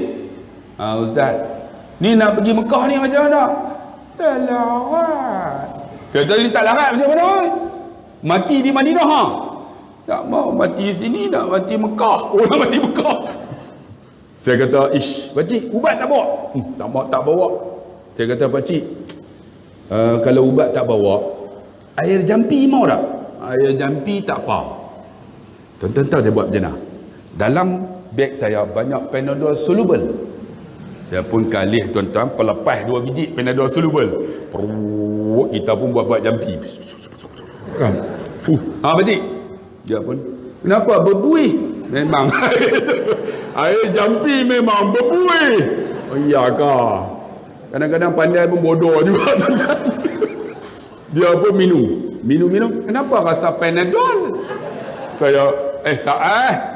ustaz, ni nak pergi Mekah ni macam mana? Tak larat. Saya tadi tak larat macam mana? Mati di Madinah ha? Tak mau mati sini, nak mati Mekah. Oh, nak mati Mekah. Saya kata, ish, pakcik, ubat tak bawa? Tak bawa. Saya kata, pakcik, kalau ubat tak bawa, air jampi mau tak? Air jampi tak apa. Tuan-tuan tahu dia buat macam mana? Dalam beg saya banyak Panadol soluble. Saya pun kalih tuan-tuan, pelepas 2 biji Panadol soluble. Kita pun buat jampi. Pakcik, dia pun, kenapa berbuih? Memang air jampi memang berbuih. Oh iyakah? Kadang-kadang pandai pun bodoh juga tuan-tuan. Dia pun minum. Kenapa rasa Panadol? Saya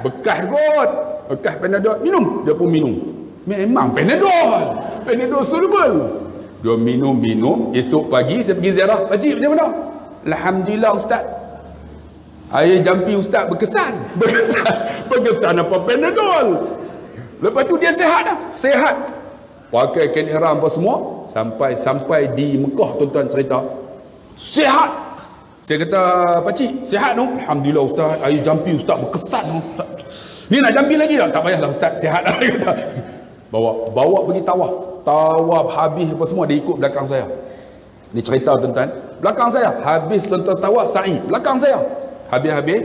bekas kot. Bekas Panadol. Minum. Dia pun minum. Memang Panadol soluble. Dia minum. Esok pagi saya pergi ziarah. Pakcik macam mana? Alhamdulillah ustaz. Air jampi ustaz berkesan. Berkesan apa Panadol. Lepas tu dia sihat dah. Sihat. Pakai kain ihram apa semua. Sampai di Mekah tuan-tuan cerita. Sihat. Saya kata, pakcik, sihat tu? Alhamdulillah ustaz, air jampi ustaz berkesan tu. Ni nak jampi lagi tak? Tak payahlah ustaz, sihat dah. Bawa pergi tawaf. Tawaf habis apa semua, dia ikut belakang saya. Ni cerita tuan-tuan. Belakang saya, habis tuan-tuan tawaf sa'i. Belakang saya. Habis-habis,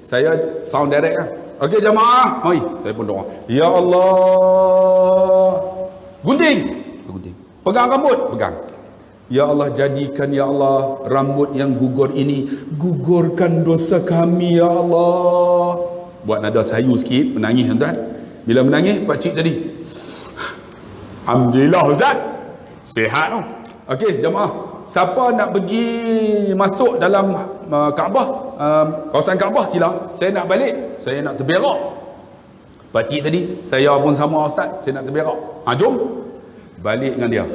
saya sound direct kan. Okey jamaah, mari. Saya pun doa. Ya Allah. Gunting. Pegang rambut, pegang. Ya Allah, jadikan ya Allah rambut yang gugur ini, gugurkan dosa kami ya Allah. Buat nada sayu sikit, menangis tuan-tuan. Bila menangis, pakcik tadi, alhamdulillah ustaz, sihat tu. Okey jemaah, siapa nak pergi masuk dalam Kaabah, kawasan Kaabah sila. Saya nak balik, saya nak terberak. Pakcik tadi, saya pun sama ustaz, saya nak terberak. Jom balik dengan dia.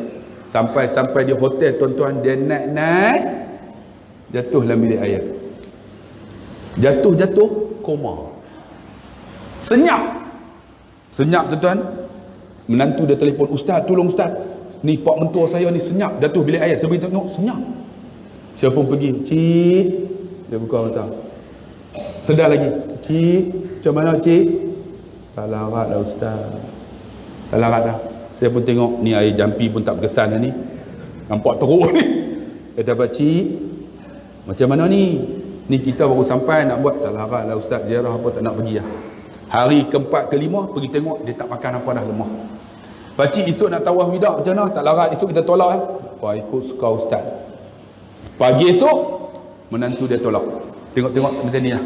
Sampai di hotel tuan-tuan, dia naik jatuh dalam bilik air. Jatuh koma. Senyap tuan-tuan. Menantu dia telefon, ustaz tolong ustaz, ni pak mentua saya ni senyap, jatuh bilik air. Saya beritahu, senyap. Saya pun pergi, cik. Dia buka mata, sedar lagi. Cik, macam mana cik? Tak larat dah ustaz, tak larat dah. Saya pun tengok ni air jampi pun tak berkesan dah ni. Nampak teruk ni. Kata pakcik, macam mana ni? Ni kita baru sampai nak buat. Tak larat lah ustaz, ziarah apa tak nak pergi lah. Hari keempat kelima pergi tengok, dia tak makan apa dah, lemah. Pakcik esok nak tawaf wida macam mana? Tak larat, esok kita tolak lah. Wah, ikut suka ustaz. Pagi esok menantu dia tolak. Tengok macam ni lah.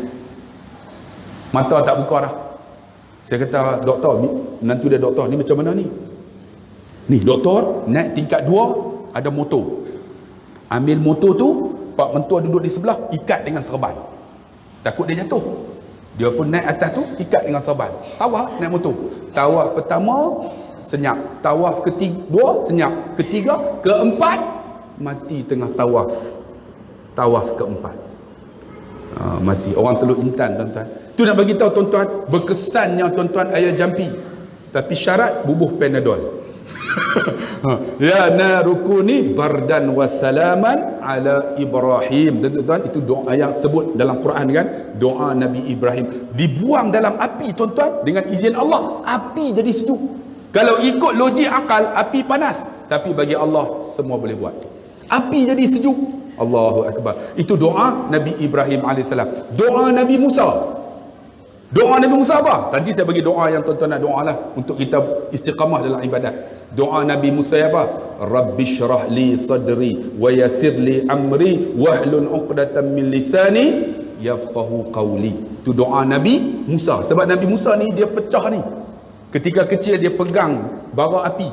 Mata tak buka dah. Saya kata, doktor, menantu dia doktor, ni macam mana ni? Ni doktor naik tingkat 2, ada motor. Ambil motor tu, pak mentua duduk di sebelah, ikat dengan serban. Takut dia jatuh. Dia pun naik atas tu, ikat dengan serban. Tawaf naik motor. Tawaf pertama senyap, tawaf kedua senyap, ketiga, keempat mati tengah tawaf. Tawaf keempat. Mati. Orang Teluk Intan tuan-tuan. Tu nak bagi tahu tuan-tuan, berkesannya tuan-tuan air jampi. Tapi syarat bubuh Panadol. Ya narukuni bardan wassalaman ala Ibrahim. Tuan-tuan, itu doa yang sebut dalam Quran kan, doa Nabi Ibrahim. Dibuang dalam api tuan-tuan, dengan izin Allah, api jadi sejuk. Kalau ikut logik akal, api panas. Tapi bagi Allah semua boleh buat. Api jadi sejuk. Allahu Akbar. Itu doa Nabi Ibrahim AS. Doa Nabi Musa. Doa Nabi Musa apa? Nanti saya bagi doa yang tuan-tuan nak doa lah untuk kita istiqamah dalam ibadat. Doa Nabi Musa apa? Rabbi syrah li sadri wa yassir li amri wahlul 'uqdatam min lisani yafqahu qawli. Itu doa Nabi Musa. Sebab Nabi Musa ni dia pecah ni. Ketika kecil dia pegang bara api.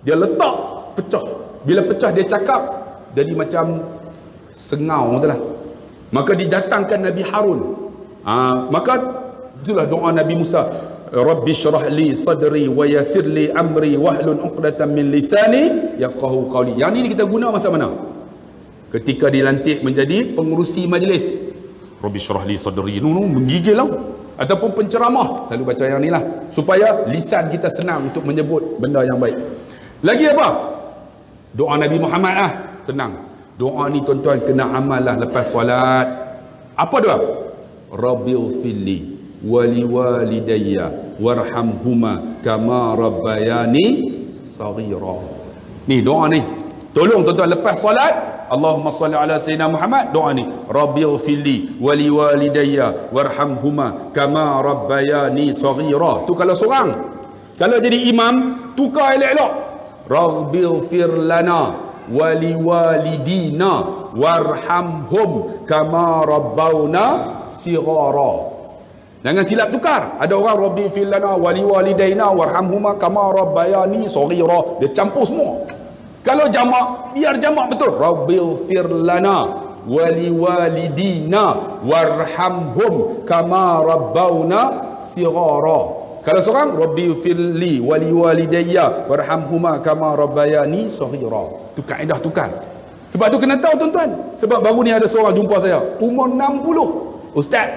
Dia letak, pecah. Bila pecah dia cakap, jadi macam sengau tu lah. Maka didatangkan Nabi Harun. Maka itulah doa Nabi Musa. Rabbi syrah li sadri wa yassir li amri wahlul 'uqdatam min lisani yafqahu qawli. Yang ni kita guna masa mana? Ketika dilantik menjadi pengurusi majlis. Rabbi syrah li sadri, menggigil lah. Ataupun penceramah, selalu baca yang ni lah, supaya lisan kita senang untuk menyebut benda yang baik. Lagi apa? Doa Nabi Muhammad lah, senang. Doa ni tuan-tuan kena amal lah lepas solat. Apa doa? Rabbighfirli wali walidayya warhamhuma kama rabbayani saghira. Ni doa ni. Tolong tuan-tuan lepas solat, Allahumma salli ala sayyidina Muhammad, doa ni. Rabbighfirli wali walidayya warhamhuma kama rabbayani saghira. Tu kalau seorang. Kalau jadi imam, tukar elok-elok. Rabbighfir lana wali walidina warhamhum kama rabbawna sighara. Jangan silap tukar. Ada orang Rabbi fil lana wali walidaina warhamhuma kama rabbayani saghira. Dia campur semua. Kalau jamak, biar jamak betul. Rabbi fir lana wali walidina warhamhum kama rabbawna sighara. Kalau seorang Rabbi firli wali walidayya warhamhuma kama rabbayani saghira. Tu kaedah tukar. Sebab tu kena tahu tuan-tuan. Sebab baru ni ada seorang jumpa saya, umur 60. Ustaz,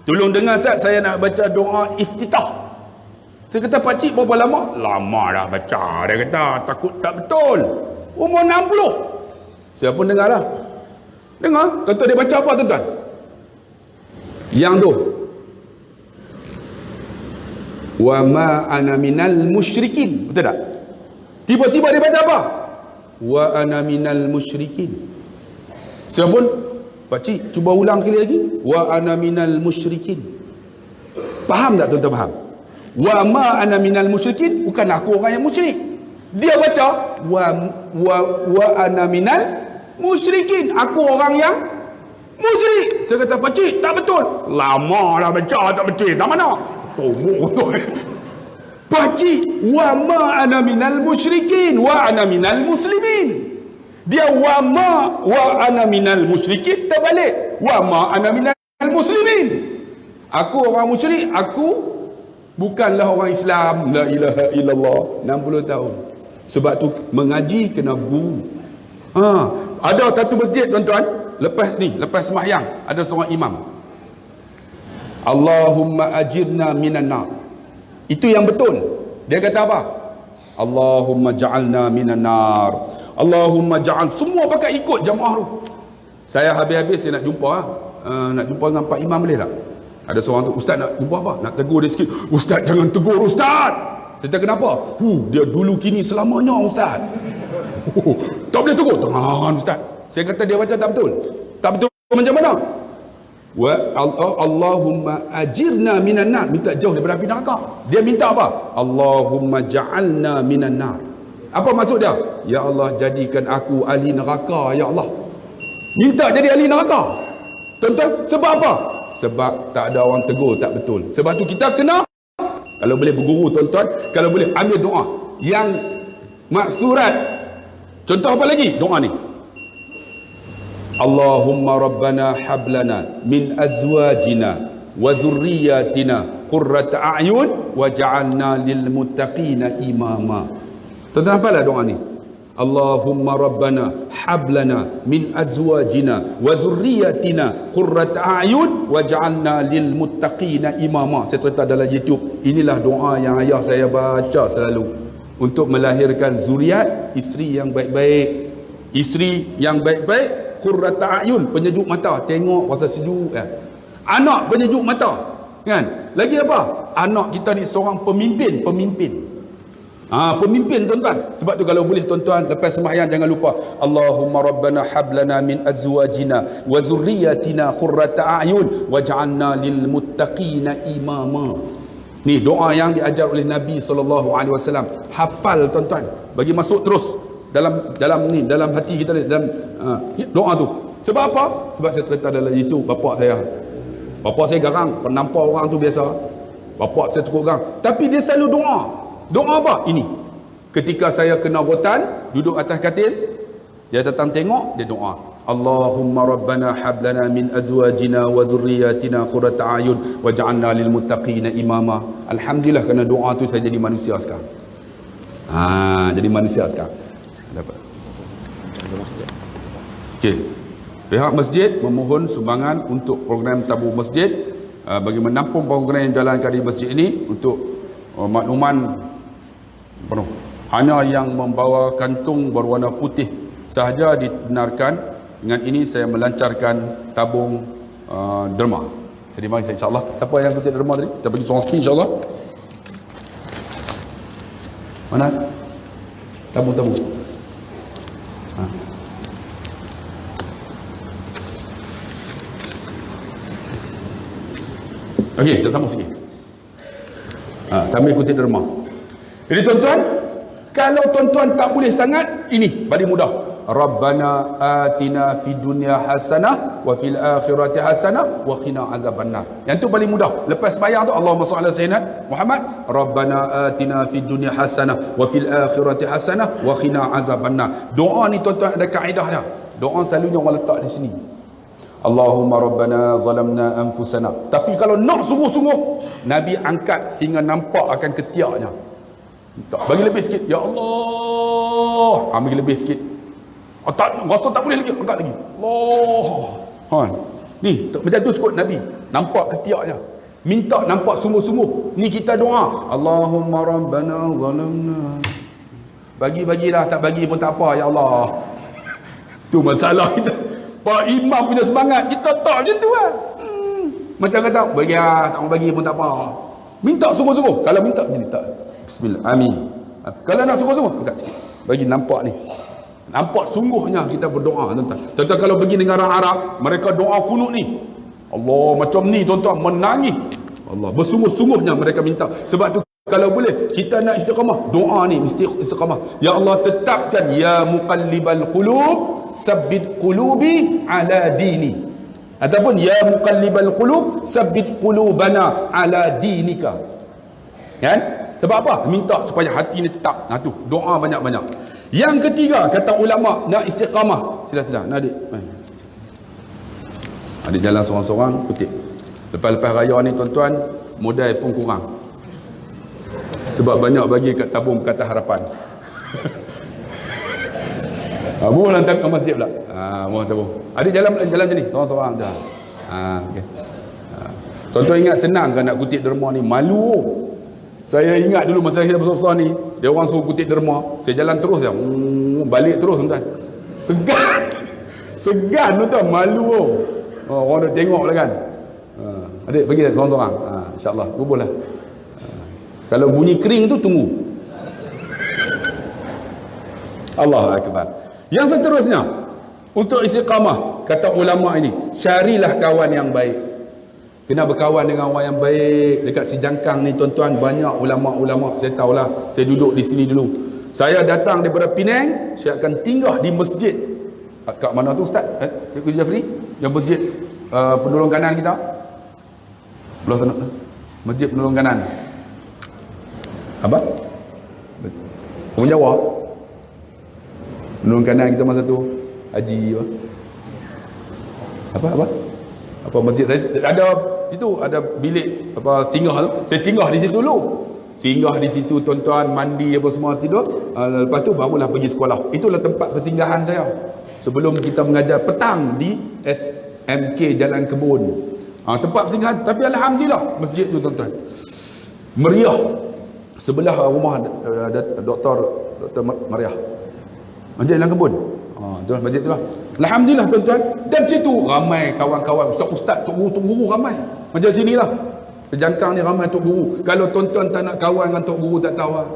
tolong dengar Ustaz, saya nak baca doa iftitah. Saya kata, pakcik berapa lama? Lama dah baca. Dia kata, takut tak betul. Umur 60. Saya pun dengar lah. Dengar, tuan-tuan dia baca apa tuan-tuan? Yang tu, wa ma ana minal musyrikin. Betul tak? Tiba-tiba dia baca apa? Wa ana minal musyrikin. Saya pun, pakcik cuba ulang sekali lagi. Wa ana minal musyrikin. Faham tak tuan-tuan? Faham? Wa ma ana minal musyrikin, bukan aku orang yang musyrik. Dia baca wa ana minal musyrikin, aku orang yang musyrik. Saya kata, pakcik tak betul. Lama dah baca tak betul. Tak mana? Pakcik, wa ma ana minal musyrikin wa ana minal muslimin. Dia wa ana minal musyrikin, terbalik. Wa ma ana minal muslimin. Aku orang musyrik, aku bukanlah orang Islam. La ilaha illallah. 60 tahun. Sebab tu mengaji kena guru. Ada satu masjid tuan-tuan, lepas sembahyang ada seorang imam, Allahumma ajirna minan nar. Itu yang betul. Dia kata apa? Allahumma ja'alna minan nar. Allahumma ja'al. Semua pakai ikut jamaah tu. Saya habis-habis saya nak jumpa nak jumpa dengan Pak Imam boleh tak? Ada seorang tu, Ustaz nak jumpa apa? Nak tegur dia sikit. Ustaz jangan tegur Ustaz. Saya kata kenapa? Dia dulu kini selamanya Ustaz. Tak boleh tegur. Tangan Ustaz. Saya kata dia baca tak betul. Tak betul macam mana? Wa Allahumma ajirna minan nar, minta jauh daripada api neraka. Dia minta apa? Allahumma ja'alna minan nar. Apa maksud dia? Ya Allah, jadikan aku ahli neraka ya Allah. Minta jadi ahli neraka. Tuan-tuan, sebab apa? Sebab tak ada orang tegur tak betul. Sebab tu kita kena, kalau boleh berguru tuan-tuan, kalau boleh ambil doa yang maksurat. Contoh apa lagi doa ni? Allahumma rabbana hablana min azwajina wa zurriyatina qurrata a'yun waj'alna lil muttaqina imama. Tuan-tuan apalah doa ni? Allahumma rabbana hablana min azwajina wa zurriyatina qurrata a'yun waj'alna lil muttaqina imama. Saya cerita dalam YouTube. Inilah doa yang ayah saya baca selalu untuk melahirkan zuriat, isteri yang baik-baik. Isteri yang baik-baik, qurrata a'yun, penyejuk mata, tengok rasa sejuk kan. Anak penyejuk mata kan. Lagi apa? Anak kita ni seorang pemimpin. Pemimpin tuan-tuan. Sebab tu kalau boleh tuan-tuan lepas sembahyang jangan lupa Allahumma rabbana hablana min azwajina wa zurriyyatina qurrata a'yun waj'alna lil muttaqina imama. Ni doa yang diajar oleh Nabi SAW. Hafal tuan-tuan, bagi masuk terus dalam hati kita ni, dalam doa tu. Sebab apa? Sebab saya cerita dalam itu bapak saya garang, penampar orang tu biasa. Bapak saya cukup garang, tapi dia selalu doa apa? Ini ketika saya kena rotan, duduk atas katil, dia datang tengok, dia doa Allahumma rabbana hablana min azwajina wa dhurriyyatina qurrata a'yun waj'alna lil muttaqina imama. Alhamdulillah, kerana doa tu saya jadi manusia sekarang. Jadi manusia sekarang. Dapat. Okey. Pihak masjid memohon sumbangan untuk program tabung masjid bagi menampung program yang jalankan di masjid ini. Untuk makluman penuh, hanya yang membawa kantung berwarna putih sahaja dibenarkan. Dengan ini saya melancarkan tabung derma. Jadi mari saya insyaAllah. Siapa yang kutip derma tadi? Kita bagi seorang sikit insyaAllah. Mana tabung? Okey, kita tambah sikit. Kami kutip derma. Jadi tuan-tuan, kalau tuan-tuan tak boleh sangat, ini paling mudah. Rabbana atina fid dunya hasanah wa fil akhirati hasanah wa qina azabannar. Yang tu paling mudah. Lepas sembahyang tu Allahumma shalli ala sayyidina Muhammad, Rabbana atina fid dunya hasanah wa fil akhirati hasanah wa qina azabannar. Doa ni tuan-tuan ada kaedah dia. Doa selalunya orang letak di sini. Allahumma rabbana zalamna anfusana. Tapi kalau nak sungguh-sungguh, Nabi angkat sehingga nampak akan ketiaknya. Bagi lebih sikit, ya Allah. Bagi lebih sikit. Rasa tak boleh lagi, angkat lagi. Allah. Ni macam tu cukup Nabi nampak ketiaknya. Minta nampak sungguh-sungguh. Ni kita doa Allahumma rabbana zalamna. Bagi-bagilah, tak bagi pun tak apa, ya Allah. Tu masalah kita. Pak imam punya semangat, kita tak macam tu lah. Macam kata bagi tak mau bagi pun tak apa. Minta sungguh-sungguh. Kalau minta macam ni tak. Bismillah, amin. Kalau nak sungguh-sungguh, angkat sikit. Bagi nampak ni. Nampak sungguhnya kita berdoa, tuan-tuan. Tuan-tuan kalau pergi negara Arab, mereka doa kunut ni. Allah macam ni tuan-tuan, menangis. Allah bersungguh-sungguhnya mereka minta. Sebab tu kalau boleh kita nak istiqamah, doa ni mesti istiqamah. Ya Allah, tetapkan ya muqallibal qulub, sabbit qulubi ala dini. Ataupun ya muqallibal qulub, sabbit qulubana ala dinika. Kan? Sebab apa? Minta supaya hati ni tetap. Tu doa banyak-banyak. Yang ketiga, kata ulama, nak istiqamah. Sila-sila, nak adik. Adik jalan seorang-seorang, kutip. Lepas-lepas raya ni tuan-tuan, modal pun kurang. Sebab banyak bagi kat tabung Kata Harapan. Buah lantai ke masjid pula. Buah tabung. Adik jalan macam ni, seorang-seorang dah. Okay. Tuan-tuan ingat senang kan nak kutip derma ni? Malu. Saya ingat dulu masa saya besar-besar ni, dia orang suruh kutip derma, saya jalan terus je. Balik terus tuan-tuan. Segan tuan-tuan, malu. Orang dah tengok lah kan. Adik pergi seorang-seorang. InsyaAllah, bubuhlah. Kalau bunyi kering tu tunggu. Allahu akbar. Yang seterusnya, untuk istiqamah, kata ulama ini, carilah kawan yang baik. Kena berkawan dengan orang yang baik. Dekat Sijangkang ni tuan-tuan, banyak ulama-ulama. Saya tahulah, saya duduk di sini dulu. Saya datang daripada Penang, saya akan tinggal di masjid. Kat mana tu Ustaz? Cikgu Jafri? Yang masjid penolong kanan kita? Belah sana. Masjid penolong kanan. Apa? Orang Jawa. Penolong kanan kita masa tu Haji apa masjid saya ada itu, ada bilik apa singgah tu. Saya singgah di situ dulu. Singgah di situ tuan-tuan, mandi apa semua, tidur. Lepas tu barulah pergi sekolah. Itulah tempat persinggahan saya sebelum kita mengajar petang di SMK Jalan Kebun. Tempat persinggahan. Tapi alhamdulillah masjid tu tuan-tuan meriah. Sebelah rumah Dr. Mariah. Masjid Jalan Kebun. Tu lah masjid tu lah. Alhamdulillah tuan-tuan. Dan situ ramai kawan-kawan, ustaz, tok guru ramai. Macam sinilah. Sejangkang ni ramai tok guru. Kalau tuan-tuan tak nak kawan dengan tok guru, tak tahu lah.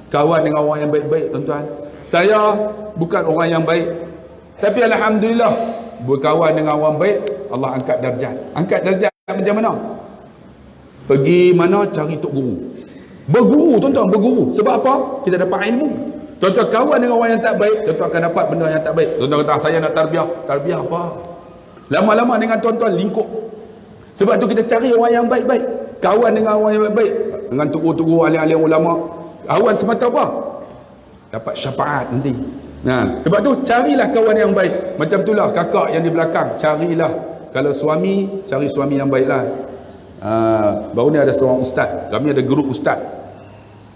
kawan dengan orang yang baik-baik, tuan-tuan. Saya bukan orang yang baik, tapi alhamdulillah berkawan dengan orang baik, Allah angkat darjat. Angkat darjat macam mana? Pergi mana cari tok guru. Berguru, tuan-tuan, berguru. Sebab apa? Kita dapat ilmu. Tuan-tuan kawan dengan orang yang tak baik, tuan-tuan akan dapat benda yang tak baik. Tuan-tuan kata, saya nak tarbiyah. Tarbiyah apa? Lama-lama dengan tuan-tuan lingkup. Sebab tu kita cari orang yang baik-baik. Kawan dengan orang yang baik-baik. Dengan tugu-tugu alim-alim ulama. Kawan semata apa? Dapat syafaat nanti. Nah, sebab tu carilah kawan yang baik. Macam itulah kakak yang di belakang. Carilah. Kalau suami, cari suami yang baiklah. Baru ni ada seorang ustaz. Kami ada grup ustaz.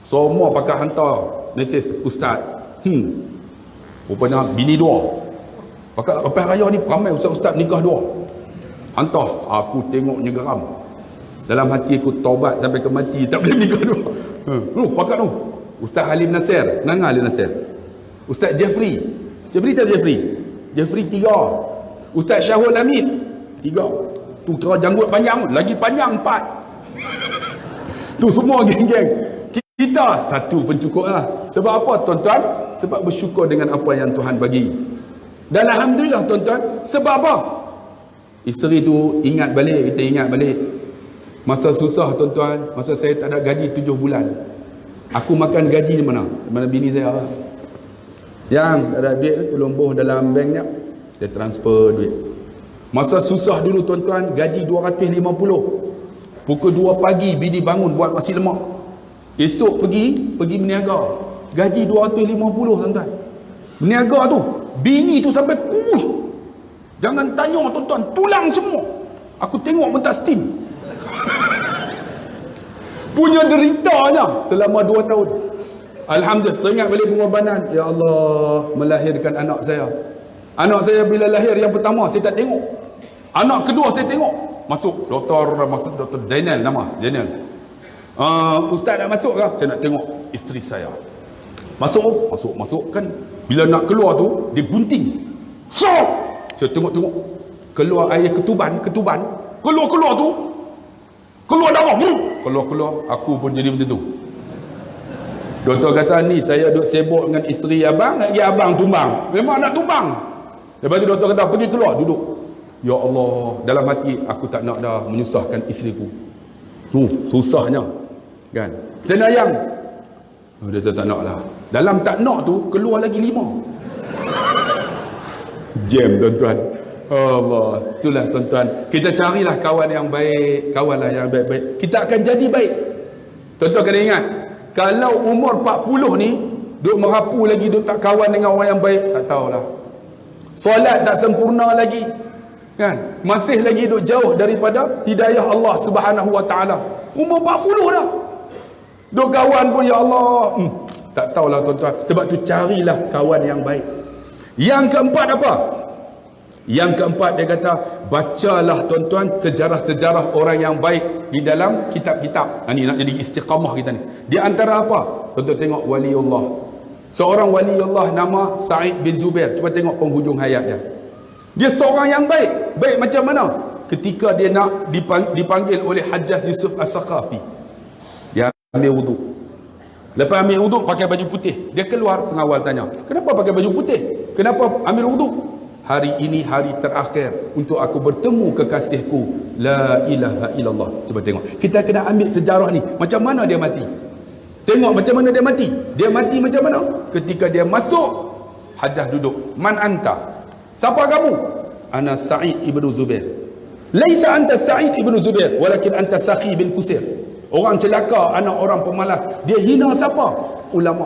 Semua pakai hantar mesej ustaz. Rupanya bini dua. Pakai lepas raya ni ramai ustaz-ustaz nikah dua. Hantar. Aku tengoknya geram. Dalam hati aku taubat sampai ke mati. Tak boleh nikah dua. Pakai tu. Ustaz Halim Nasir. Nana Halim Nasir. Ustaz Jeffrey. Jeffrey tak Jeffrey? Jeffrey 3. Ustaz Syahul Hamid 3. Tu kira janggut panjang. Lagi panjang 4. Tu semua geng-geng. Kita satu pun cukup lah. Sebab apa tuan-tuan? Sebab bersyukur dengan apa yang Tuhan bagi. Dan alhamdulillah tuan-tuan. Sebab apa? Isteri tu ingat balik. Kita ingat balik. Masa susah tuan-tuan. Masa saya tak ada gaji 7 bulan. Aku makan gaji di mana? Di mana bini saya. Yang ada duit tolong boh dalam bank dia. Dia transfer duit. Masa susah dulu tuan-tuan. Gaji 250. Pukul 2 pagi bini bangun buat nasi lemak. Esok pergi berniaga. Gaji 250 tuan-tuan. Berniaga tu. Bini tu sampai kurus. Jangan tanya tuan-tuan. Tulang semua. Aku tengok mentah steam. Punya deritanya selama 2 tahun. Alhamdulillah. Teringat balik pengorbanan. Ya Allah. Melahirkan anak saya. Anak saya bila lahir yang pertama saya tak tengok. Anak kedua saya tengok. Masuk doktor Zainal nama. Zainal. Ustaz nak masuk ke? Saya nak tengok isteri saya. Masuk kan. Bila nak keluar tu, dia gunting. Sok! Saya tengok. Keluar air ketuban. Keluar tu. Keluar darah. Keluar. Aku pun jadi macam tu. Doktor kata, ni saya duduk sibuk dengan isteri abang. Lagi abang tumbang. Memang nak tumbang. Lepas tu doktor kata, pergi keluar. Duduk. Ya Allah. Dalam hati, aku tak nak dah menyusahkan isteriku. Susahnya. Kan? Cenayang. Dia tak nak lah. Dalam tak nak tu, keluar lagi 5. Jam tuan-tuan. Allah. Itulah tuan-tuan. Kita carilah kawan yang baik. Kawanlah yang baik-baik. Kita akan jadi baik. Tuan-tuan kena ingat. Kalau umur 40 ni, duk merapu lagi, duk tak kawan dengan orang yang baik, tak tahulah. Solat tak sempurna lagi. Kan? Masih lagi duk jauh daripada hidayah Allah Subhanahu Wa Taala. Umur 40 dah. Duk kawan pun ya Allah. Tak tahulah tuan-tuan. Sebab tu carilah kawan yang baik. Yang keempat apa? Yang keempat dia kata, bacalah tuan-tuan sejarah-sejarah orang yang baik di dalam kitab-kitab. Ini nak jadi istiqamah kita ni. Di antara apa? Tuan-tuan tengok waliullah. Seorang waliullah nama Sa'id bin Zubair. Cuba tengok penghujung hayat dia. Dia seorang yang baik. Baik macam mana? Ketika dia nak dipanggil oleh Hajjaj Yusuf As-Saqafi. Dia ambil wudu. Lepas ambil wudu pakai baju putih. Dia keluar, pengawal tanya, kenapa pakai baju putih? Kenapa ambil wudu? Hari ini hari terakhir untuk aku bertemu kekasihku. La ilaha illallah. Cuba tengok. Kita kena ambil sejarah ni. Macam mana dia mati? Tengok macam mana dia mati. Dia mati macam mana? Ketika dia masuk, Hajjaj duduk. Man anta? Siapa kamu? Ana Sa'id ibn Zubair. Laisa anta Sa'id ibn Zubair, walakin anta Saqi bin Kusir. Orang celaka, anak orang pemalas. Dia hina siapa? Ulama.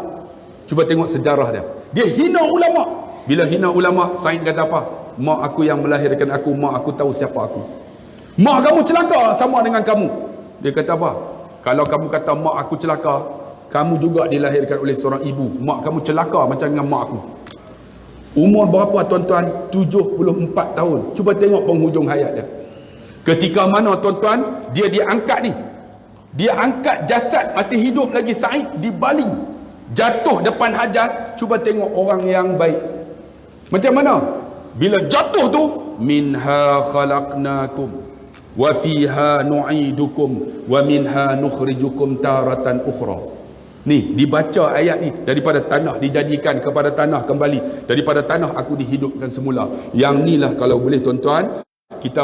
Cuba tengok sejarah dia. Dia hina ulama. Bila hina ulama, Sa'id kata apa? Mak aku yang melahirkan aku, mak aku tahu siapa aku. Mak kamu celaka sama dengan kamu. Dia kata apa? Kalau kamu kata mak aku celaka, kamu juga dilahirkan oleh seorang ibu. Mak kamu celaka macam dengan mak aku. Umur berapa tuan-tuan? 74 tahun. Cuba tengok penghujung hayat dia. Ketika mana tuan-tuan, dia diangkat ni. Dia angkat jasad, masih hidup lagi Sa'id, dibaling. Jatuh depan Hajjaj. Cuba tengok orang yang baik. Macam mana? Bila jatuh tu, minha khalaqnakum wa fiha nu'idukum wa minha nukhrijukum taratan ukhra. Ni dibaca ayat ni, daripada tanah dijadikan kepada tanah kembali, daripada tanah aku dihidupkan semula. Yang ni lah kalau boleh tuan-tuan, kita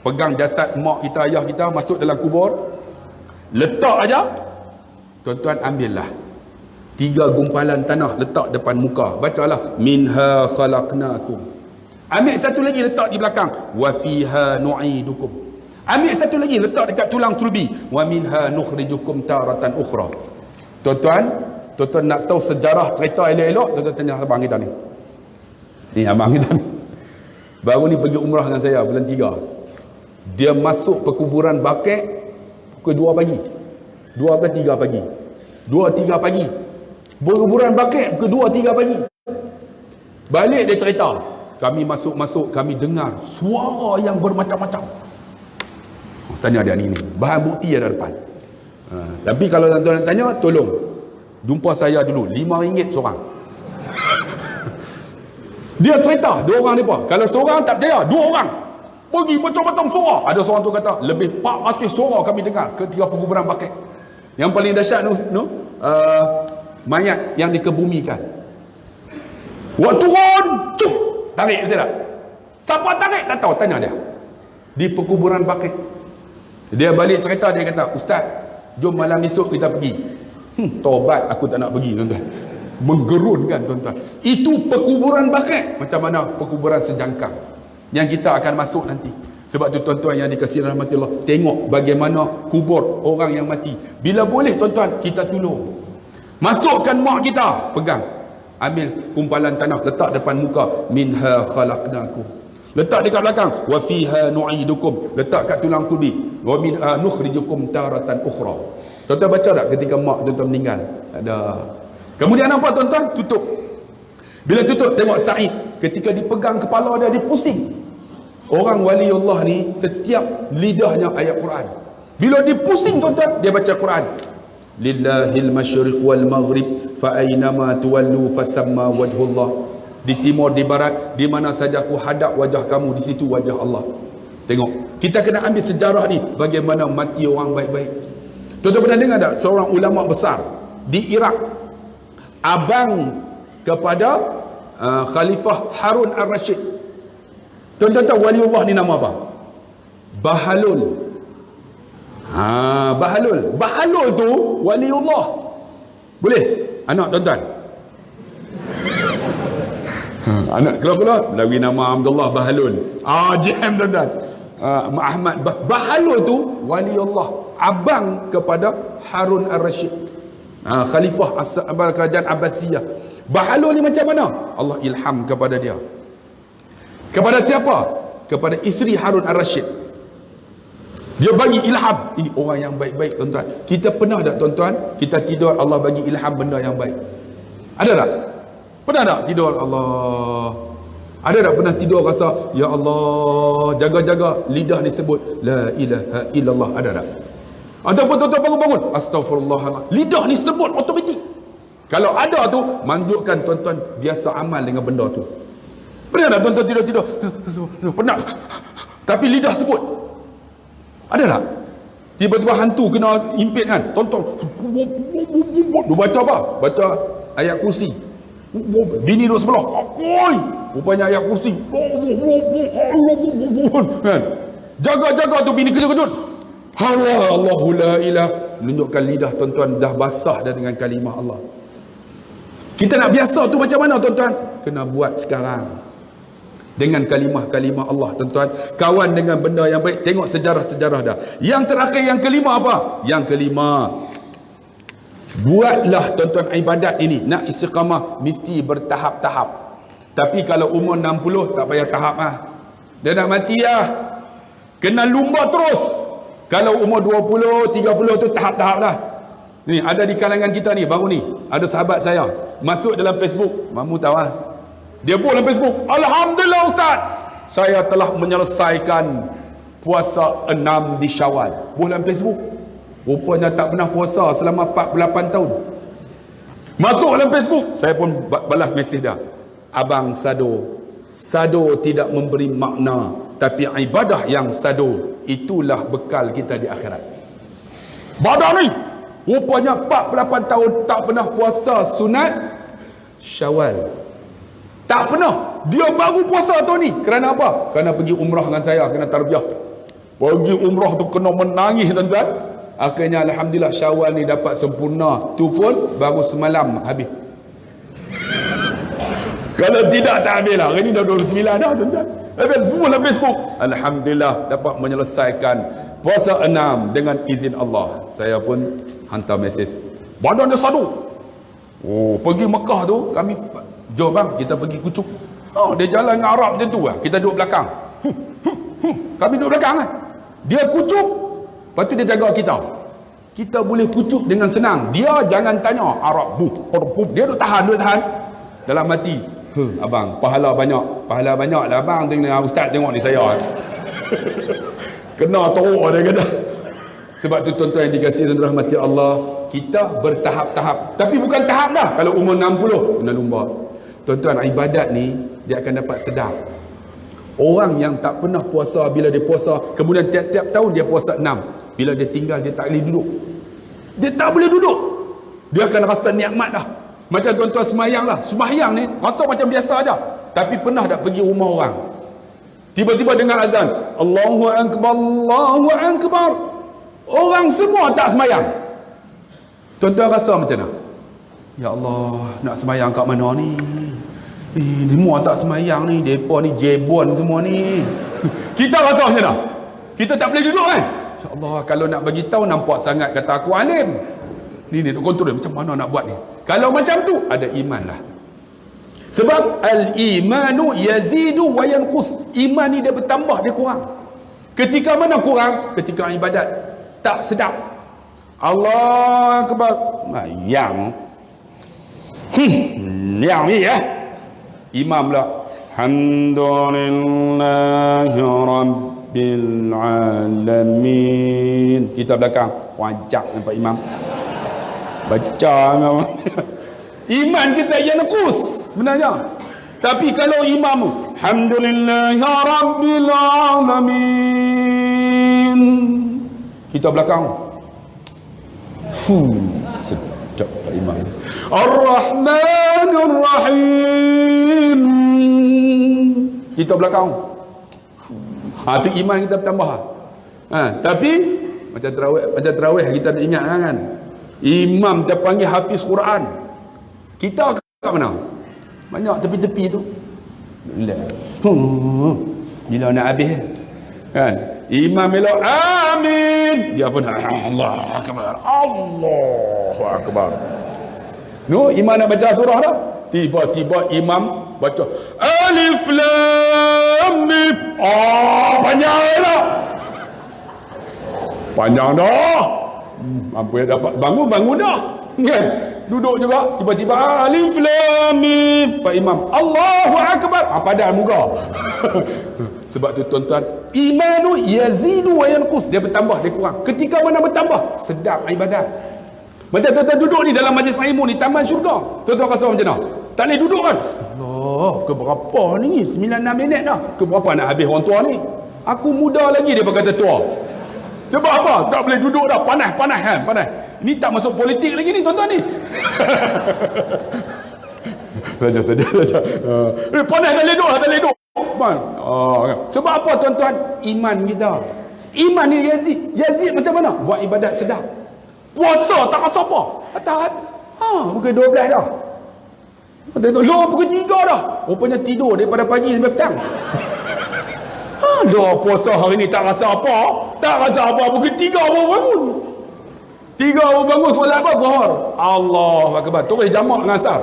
pegang jasad mak kita, ayah kita masuk dalam kubur, letak aja, tuan-tuan ambillah 3 gumpalan tanah, letak depan muka, bacalah minha khalaqnakum. Ambil satu lagi letak di belakang, wa fiha nu'idukum. Ambil satu lagi letak dekat tulang sulbi, wa minha nukhrijukum taratan ukhra. Tuan-tuan nak tahu sejarah cerita elok-elok, tuan-tuan tanya abang kita ni. Ni abang kita ni baru ni pergi umrah dengan saya bulan 3. Dia masuk perkuburan Baqi' pukul 2 pagi. 2 ke 3 pagi. 2-3 pagi. Perkuburan Baqi' pukul 2-3 pagi. Balik dia cerita, kami masuk, kami dengar suara yang bermacam-macam. Tanya dia ni, bahan bukti ada depan. Tapi kalau tuan-tuan nak tanya, tolong jumpa saya dulu, RM5 seorang. Dia cerita 2 orang mereka. Kalau seorang tak percaya, 2 orang pergi macam-macam suara. Ada seorang tu kata lebih 400 suara kami dengar ketika perkuburan Baqi'. Yang paling dahsyat mayat yang dikebumikan. Waktu turun, cuk, tarik betul tak? Siapa tarik tak tahu, tanya dia. Di perkuburan Baqi'. Dia balik cerita, dia kata, Ustaz, jom malam esok kita pergi. Taubat aku tak nak pergi, tuan-tuan. Menggerunkan, tuan-tuan. Itu perkuburan Baqi'. Macam mana perkuburan sejangkang yang kita akan masuk nanti. Sebab tu tuan-tuan yang dikasihi rahmati Allah, tengok bagaimana kubur orang yang mati. Bila boleh tuan-tuan, kita tolong. Masukkan mak kita, pegang. Ambil kumpalan tanah, letak depan muka, minha khalaqnakum. Letak dekat belakang, wa fiha nu'idukum. Letak kat tulang kulbi, wa minha nukhrijukum taratan ukhra. Tuan-tuan baca tak ketika mak tuan-tuan meninggal? Ada. Kemudian apa tuan-tuan? Tutup. Bila tutup, tengok Sa'id ketika dipegang kepala dia, dia pusing. Orang wali Allah ni setiap lidahnya ayat Quran. Bila dia pusing tuan-tuan, dia baca Quran. Lillahil masyriq wal maghrib fa aynama tuwallu fasamma wajhullah. Di timur, di barat, di mana saja aku hadap wajah kamu, di situ wajah Allah. Tengok, kita kena ambil sejarah ni, bagaimana mati orang baik-baik. Tuan-tuan pernah dengar tak seorang ulama besar di Iraq, abang kepada Khalifah Harun al-Rashid. Tuan-tuan tahu waliullah ni nama apa? Bahalul. Bahalul. Bahalul tu waliullah. Boleh? Anak tuan-tuan. Anak keluar-keluar bagi nama Abdullah Bahalul. Jam tuan-tuan. Ahmad Bahalul tu waliullah, abang kepada Harun al-Rashid. Khalifah kerajaan Abbasiyah. Bahalul ni macam mana? Allah ilham kepada dia. Kepada siapa? Kepada isteri Harun al-Rashid. Dia bagi ilham. Ini orang yang baik-baik tuan-tuan. Kita pernah tak tuan-tuan, kita tidur Allah bagi ilham benda yang baik? Ada tak? Pernah tak tidur Allah? Ada tak pernah tidur rasa, ya Allah, jaga-jaga lidah disebut la ilaha illallah? Ada tak? Ataupun tuan-tuan bangun-bangun, astagfirullahaladzim, lidah ni sebut automatik. Kalau ada tu, manjukkan tuan-tuan biasa amal dengan benda tu. Pernah tak tuan-tuan tidur-tidur? Pernah. Tapi lidah sebut. Ada tak? Tiba-tiba hantu kena impit kan? Tonton. Dia baca apa? Baca ayat kursi. Bini duduk sebelah. Oi! Rupanya ayat kursi. Kan? Jaga-jaga tu bini kejut-kejut. Allahu la ilah. Menunjukkan lidah tuan-tuan dah basah dah dengan kalimah Allah. Kita nak biasa tu macam mana tuan-tuan? Kena buat sekarang. Dengan kalimah-kalimah Allah tuan-tuan. Kawan dengan benda yang baik. Tengok sejarah-sejarah dah. Yang terakhir, yang kelima apa? Yang kelima, buatlah tuan-tuan ibadat ini. Nak istiqamah mesti bertahap-tahap. Tapi kalau umur 60 tak payah tahap lah. Dia nak mati lah, kena lumba terus. Kalau umur 20, 30 tu tahap-tahap lah. Ni ada di kalangan kita ni baru ni, ada sahabat saya masuk dalam Facebook. Mamu tahu lah, dia buat dalam Facebook, alhamdulillah Ustaz, saya telah menyelesaikan puasa 6 di Syawal. Buat dalam Facebook. Rupanya tak pernah puasa selama 48 tahun. Masuk dalam Facebook, saya pun balas mesej dia. Abang sado tidak memberi makna, tapi ibadah yang sado itulah bekal kita di akhirat. Badan ni Rupanya 48 tahun tak pernah puasa sunat Syawal. Tak pernah. Dia baru puasa tahun ni. Kerana apa? Kerana pergi umrah dengan saya, kena tarbiyah. Pergi umrah tu kena menangis tuan-tuan. Akhirnya alhamdulillah Syawal ni dapat sempurna. Tu pun baru semalam habis. Kalau tidak tak habis lah. Hari ni dah 29 dah tuan-tuan. Bulan Facebook. Alhamdulillah dapat menyelesaikan puasa 6 dengan izin Allah. Saya pun hantar mesej. Badan dia sadu. Oh, pergi Mekah tu kami, jom bang kita pergi kucuk. Oh, dia jalan dengan Arab macam tu lah. Kita duduk belakang. Kami duduk belakang kan. Dia kucuk. Lepas tu dia jaga kita. Kita boleh kucuk dengan senang. Dia jangan tanya Arab. Dia duduk tahan. Dalam hati. Abang, pahala banyak lah abang. Tengok ustaz tengok ni saya. Kena teruk dia kata. Sebab tu tuan-tuan yang dikasihi dan dirahmati Allah, kita bertahap-tahap. Tapi bukan tahap dah. Kalau umur 60 kena lumba. Tuan-tuan, ibadat ni dia akan dapat sedap. Orang yang tak pernah puasa, bila dia puasa, kemudian tiap-tiap tahun dia puasa 6. Bila dia tinggal, dia tak boleh duduk. Dia tak boleh duduk. Dia akan rasa nikmat dah. Macam tuan-tuan semayang lah. Semayang ni rasa macam biasa aja. Tapi pernah tak pergi rumah orang? Tiba-tiba dengar azan. Allahu Akbar, Allahu Akbar. Orang semua tak semayang. Tuan-tuan rasa macam mana? Ya Allah, nak semayang kat mana ni? Semua tak semayang ni. Mereka ni jebon semua ni. Kita rasa macam mana? Kita tak boleh duduk kan? Ya Allah, kalau nak bagi tahu nampak sangat kata aku alim. Ni duk kontrol macam mana nak buat ni. Kalau macam tu ada iman lah. Sebab al-imanu yazidu wa yanqus. Iman ni dia bertambah, dia kurang. Ketika mana kurang? Ketika ibadat tak sedap. Allah Akbar. Yang yang ni ya. Imam lah. Alhamdulillahi Rabbil Alamin. Kita belakang wajak nampak imam. Baca memang. Iman kita yang nekus sebenarnya. Tapi kalau imam Alhamdulillahi Rabbil Alamin, kita belakang. Sedap Pak Imam. Ar-Rahmanir Rahim, kita belakang. Tu iman kita bertambah. Tapi macam tarawih kita ada ingat kan. Imam dia panggil hafiz Quran. Kita kat mana? Banyak tepi-tepi tu. Bila nak habis kan? Imam elok amin. Dia pun Allah Akbar. Allahu Akbar. No, imam nak baca surah dah. Tiba-tiba imam baca Alif Lam Mim. Panjang lah. Panjang dah. Mampu ya dapat bangun dah. Kan? Duduk juga tiba-tiba Alif Lam Mim. Pak Imam Allahu Akbar. Padahal muka. Sebab tu tuan-tuan, imanu yazidu wa yanqus. Dia bertambah, dia kurang. Ketika mana bertambah, sedap ibadat. Macam tuan-tuan duduk ni dalam majlis ilmu ni, taman syurga. Tuan-tuan rasa macam mana? Tak boleh duduk kan? Allah, keberapa ni? 96 minit dah. Keberapa nak habis orang tua ni? Aku muda lagi dia kata tua. Sebab apa? Tak boleh duduk dah. Panas kan? Panas. Ni tak masuk politik lagi ni tuan-tuan ni. Saja. Panas tak boleh duduk. Sebab apa tuan-tuan? Iman kita. Iman ni Yazid macam mana? Buat ibadat sedap. Puasa tak rasa apa. Tak. Pukul 12 dah. Tengok pukul 3 dah. Rupanya tidur daripada pagi sampai petang. Puasa hari ni tak rasa apa. Pukul 3 baru bangun. 3 baru bangun solat apa? Zuhur. Allahu Akbar. Terus jamak dengan asar.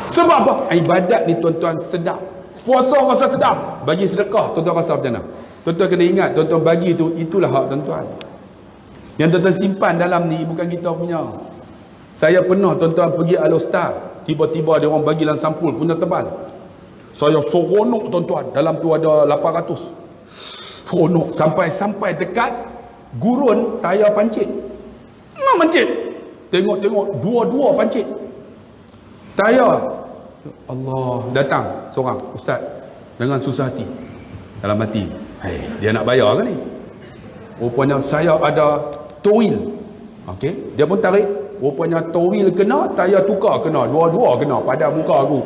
Sebab apa? Ibadat ni tuan-tuan sedap. Puasa rasa sedap. Bagi sedekah tuan-tuan rasa macam mana? Tuan-tuan kena ingat, tuan-tuan bagi tu, itulah hak tuan-tuan. Yang tuan-tuan simpan dalam ni bukan kita punya. Saya pernah tuan-tuan pergi Al-Ustaz, tiba-tiba dia orang bagi dalam sampul punya tebal. Saya seronok tuan-tuan, dalam tu ada 800. Seronok sampai dekat gurun tayar pancit. Pancit. Tengok dua-dua pancit. Tayar. Allah, datang seorang ustaz dengan susah hati. Dalam hati, dia nak bayar ke ni? Rupanya saya ada toil. Okey, dia pun tarik. Rupanya towil kena, tayar tukar kena, dua-dua kena pada muka aku.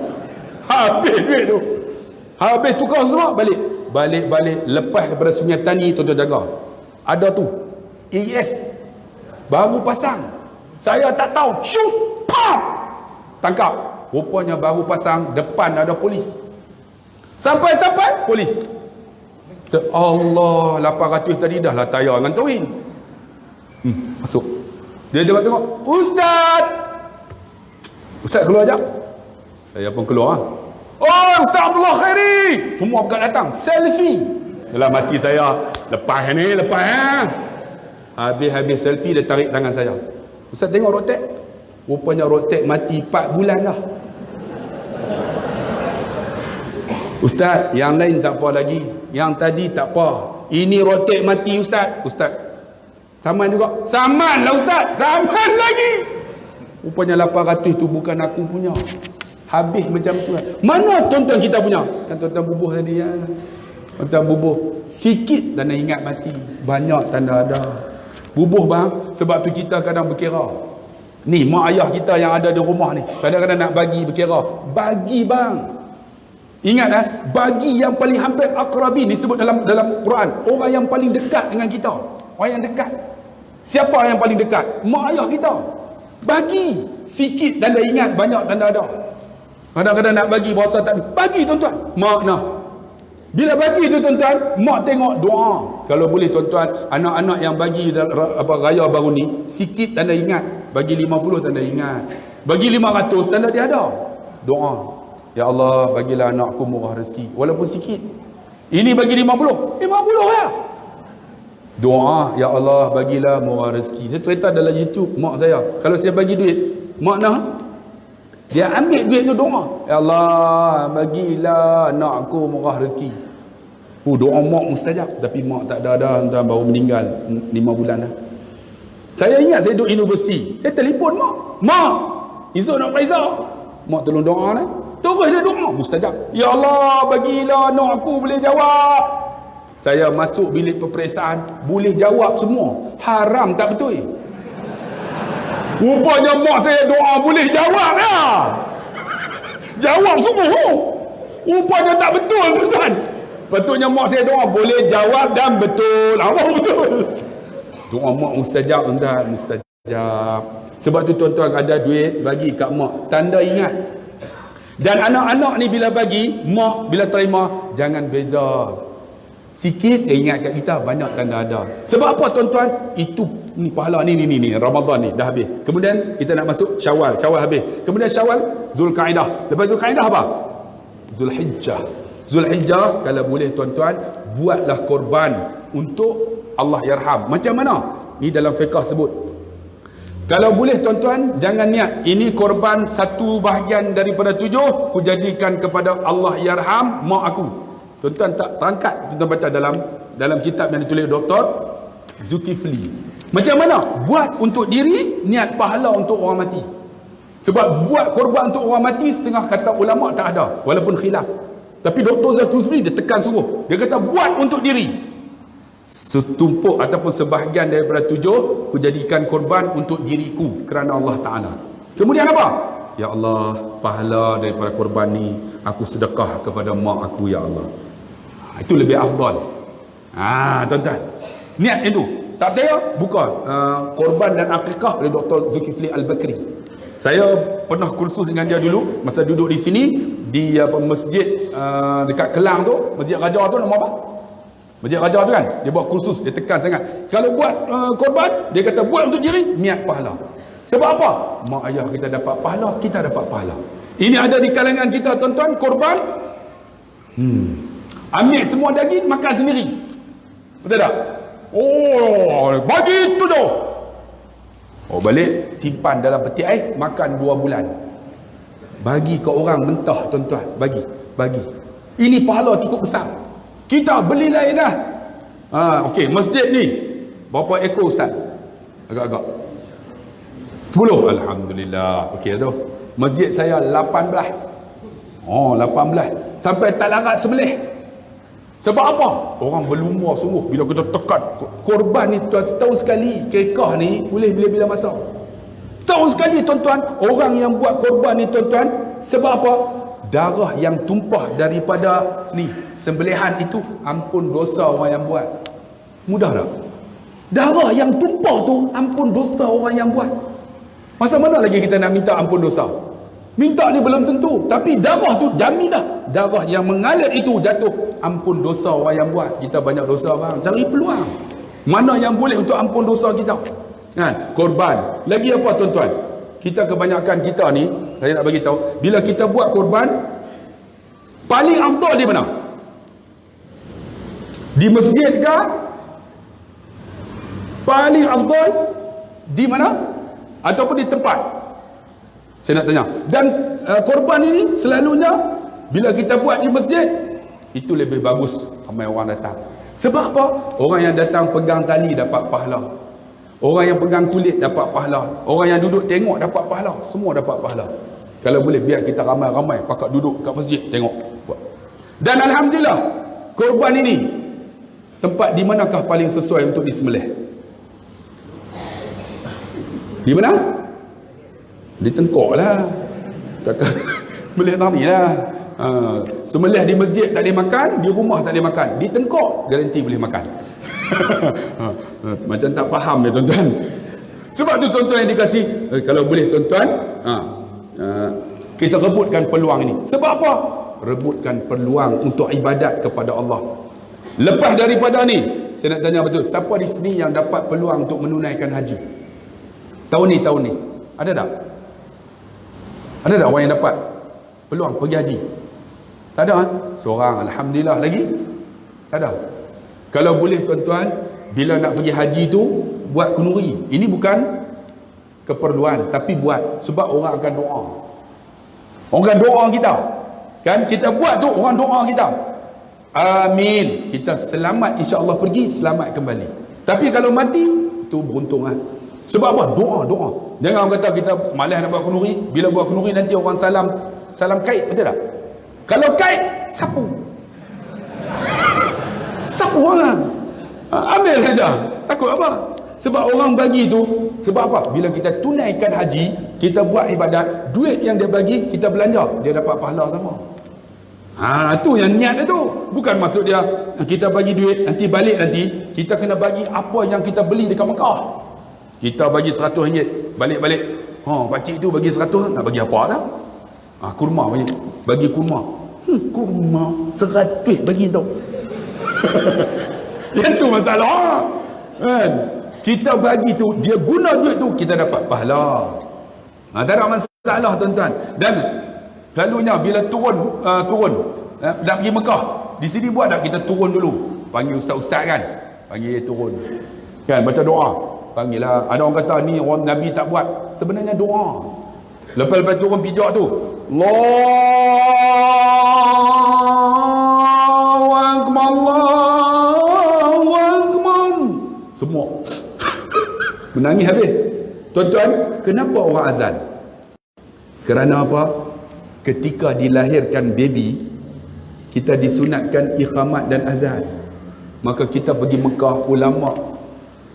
Habis duit tu. Habis tukar semua, balik. Balik lepas daripada Sungai Tani, tuan-tuan jaga. Ada tu ES baru pasang. Saya tak tahu. Shoot, pam, tangkap. Rupanya baru pasang, depan ada polis. Sampai polis. Allah, 800 tadi dah lah tayar dengan towin. Masuk. Dia tengok, Ustaz keluar jap. Saya pun keluar. Oh, Ustaz Abdullah Khairi. Semua bukan datang. Selfie. Dalam hati saya, lepas. Habis selfie, dia tarik tangan saya. Ustaz tengok rotek. Rupanya rotek mati 4 bulan dah. Ustaz, yang lain tak apa lagi. Yang tadi tak apa. Ini rotek mati Ustaz. Ustaz, saman juga. Saman lah Ustaz. Saman lagi. Rupanya 800 tu bukan aku punya. Habis macam tu. Mana tuan-tuan kita punya? Kan tuan-tuan bubuh tadi ya. Tuan-tuan bubuh. Sikit tanda ingat mati. Banyak tanda ada. Bubuh bang. Sebab tu kita kadang berkira. Ni mak ayah kita yang ada di rumah ni. Kadang-kadang nak bagi berkira. Bagi bang. Ingat bagi yang paling hampir akrabin disebut dalam Quran. Orang yang paling dekat dengan kita. Orang yang dekat. Siapa yang paling dekat? Mak ayah kita. Bagi. Sikit tanda ingat, banyak tanda ada. Kadang-kadang nak bagi berasa tak bagi tuan-tuan. Mak nak. Bila bagi tu tuan-tuan, mak tengok doa. Kalau boleh tuan-tuan, anak-anak yang bagi raya baru ni, sikit tanda ingat. Bagi 50 tanda ingat. Bagi 500 tanda dia ada. Doa. Ya Allah, bagilah anakku murah rezeki. Walaupun sikit. Ini bagi 50. 50 ya. Doa, ya Allah, bagilah murah rezeki. Saya cerita dalam YouTube, mak saya. Kalau saya bagi duit, mak nak. Dia ambil duit tu doa. Ya Allah, bagilah anakku murah rezeki. Doa mak mustajab. Tapi mak tak ada dah, baru meninggal 5 bulan dah. Saya ingat saya duduk universiti. Saya telefon mak. Mak, esok nak periksa. Mak tolong doa lah. Terus dia doa mustajab. Ya Allah, bagilah anakku boleh jawab. Saya masuk bilik peperiksaan, boleh jawab semua. Haram tak betul? Rupanya mak saya doa boleh jawab lah. Jawab semua. Rupanya tak betul tuan-tuan. Patutnya mak saya doa boleh jawab dan betul. Apa betul? Doa mak mustajab tuan-tuan. Mustajab. Sebab tu tuan-tuan ada duit bagi kat mak. Tanda ingat. Dan anak-anak ni bila bagi, mak bila terima, jangan beza. Sikit ingat kat kita, banyak tanda ada. Sebab apa tuan-tuan? Itu ni pahala ni Ramadan ni dah habis. Kemudian kita nak masuk Syawal habis. Kemudian Syawal, Zulkaidah. Lepas Zulkaidah apa? Zulhijjah kalau boleh tuan-tuan, buatlah korban untuk Allah yarham. Macam mana? Ni dalam fiqh sebut. Kalau boleh tuan-tuan, jangan niat ini korban 1/7 daripada 7 ku jadikan kepada Allah yarham mak aku. Tuan-tuan tak terangkat, tuan-tuan baca dalam kitab yang ditulis Dr. Zulkifli. Macam mana? Buat untuk diri, niat pahala untuk orang mati. Sebab buat korban untuk orang mati, setengah kata ulama tak ada, walaupun khilaf. Tapi Dr. Zulkifli dia tekan suruh. Dia kata buat untuk diri. Setumpuk ataupun sebahagian daripada 7 ku jadikan korban untuk diriku kerana Allah Ta'ala. Kemudian apa? Ya Allah, pahala daripada korban ni aku sedekah kepada mak aku ya Allah. Itu lebih afdal. Tuan-tuan, niat itu. Tak percaya? Buka korban dan akikah oleh Dr. Zulkifli Al-Bakri. Saya pernah kursus dengan dia dulu masa duduk di sini di masjid dekat Kelang tu, Masjid Raja tu, nama apa? Masjid Raja tu kan, dia buat kursus, dia tekan sangat. Kalau buat korban, dia kata buat untuk diri, niat pahala. Sebab apa? Mak ayah kita dapat pahala, kita dapat pahala. Ini ada di kalangan kita tuan-tuan, korban. Ambil semua daging, makan sendiri. Betul tak? Bagi tu dah. Balik, simpan dalam peti air, makan 2 bulan. Bagi ke orang mentah tuan-tuan, bagi. Ini pahala cukup besar. Kita beli lain dah. Okey, masjid ni berapa ekor ustaz? Agak-agak 10. Alhamdulillah. Okey tu. Masjid saya 18. 18. Sampai tak larat sembelih. Sebab apa? Orang berlumur sungguh bila kita tekan korban ni setahun sekali. Kekah ni boleh bila-bila masa. Setahun sekali tuan-tuan, orang yang buat korban ni tuan-tuan, sebab apa? Darah yang tumpah daripada ni sembelihan itu ampun dosa orang yang buat. Mudah tak? Darah yang tumpah tu ampun dosa orang yang buat. Masa mana lagi kita nak minta ampun dosa? Minta ni belum tentu, tapi darah tu jamin dah. Darah yang mengalir itu jatuh, ampun dosa orang yang buat. Kita banyak dosa bang, cari peluang. Mana yang boleh untuk ampun dosa kita? Kan? Korban. Lagi apa tuan-tuan? Kita kebanyakan kita ni, saya nak bagi tahu, bila kita buat korban, paling afdal di mana? Di masjid ke? Paling afdal di mana? Ataupun di tempat? Saya nak tanya. Dan korban ini selalunya bila kita buat di masjid, itu lebih bagus ramai orang datang. Sebab apa? Orang yang datang pegang tali dapat pahala. Orang yang pegang kulit dapat pahala. Orang yang duduk tengok dapat pahala. Semua dapat pahala. Kalau boleh biar kita ramai-ramai pakat duduk kat masjid tengok buat. Dan alhamdulillah, korban ini tempat di manakah paling sesuai untuk disembelih? Di mana? Di tengkok lah. Takkan boleh tadi lah. Sembelih di masjid tak boleh makan, di rumah tak boleh makan, di tengkok garanti boleh makan. Macam tak faham ya tuan-tuan. Sebab tu tuan-tuan yang dikasih, kalau boleh tuan-tuan, kita rebutkan peluang ini. Sebab apa? Rebutkan peluang untuk ibadat kepada Allah. Lepas daripada ni, saya nak tanya betul, siapa di sini yang dapat peluang untuk menunaikan haji? Tahun ni ada tak? Ada tak orang yang dapat peluang pergi haji? Tak ada kan? Seorang, alhamdulillah. Lagi? Tak ada. Kalau boleh tuan-tuan, bila nak pergi haji tu, buat kenduri. Ini bukan keperluan, tapi buat. Sebab orang akan doa. Orang akan doa kita. Kan? Kita buat tu, orang doa kita. Amin. Kita selamat, insya-Allah pergi, selamat kembali. Tapi kalau mati, itu beruntung lah. Sebab apa? Doa. Jangan orang kata kita malas nak buat kenduri. Bila buat kenduri nanti orang salam kait, betul tak? Kalau kait, sapu. Sapu orang. Ambil saja. Takut apa? Sebab orang bagi tu, sebab apa? Bila kita tunaikan haji, kita buat ibadat, duit yang dia bagi, kita belanja, dia dapat pahala sama. Tu yang niat dia tu. Bukan maksud dia, kita bagi duit, nanti balik nanti, kita kena bagi apa yang kita beli dekat Mekah. Kita bagi RM100, balik-balik. Pakcik tu bagi 100, nak bagi apa dah? Kurma bagi kurma. Kurma 100 bagi tau. Yang tu masalah. Kan? Kita bagi tu, dia guna duit tu, kita dapat pahala. Tak ada masalah tuan-tuan. Dan selalunya bila turun nak pergi Mekah, di sini buat tak kita turun dulu. Panggil ustaz-ustaz kan? Panggil turun. Kan baca doa. Panggil lah. Ada orang kata ni orang Nabi tak buat. Sebenarnya doa. Lepas turun pijak tu, Allahu Akbar, Allahu Akbar. Semua menangis habis. Tuan-tuan, kenapa orang azan? Kerana apa? Ketika dilahirkan baby, kita disunatkan iqamat dan azan. Maka kita pergi Mekah, ulama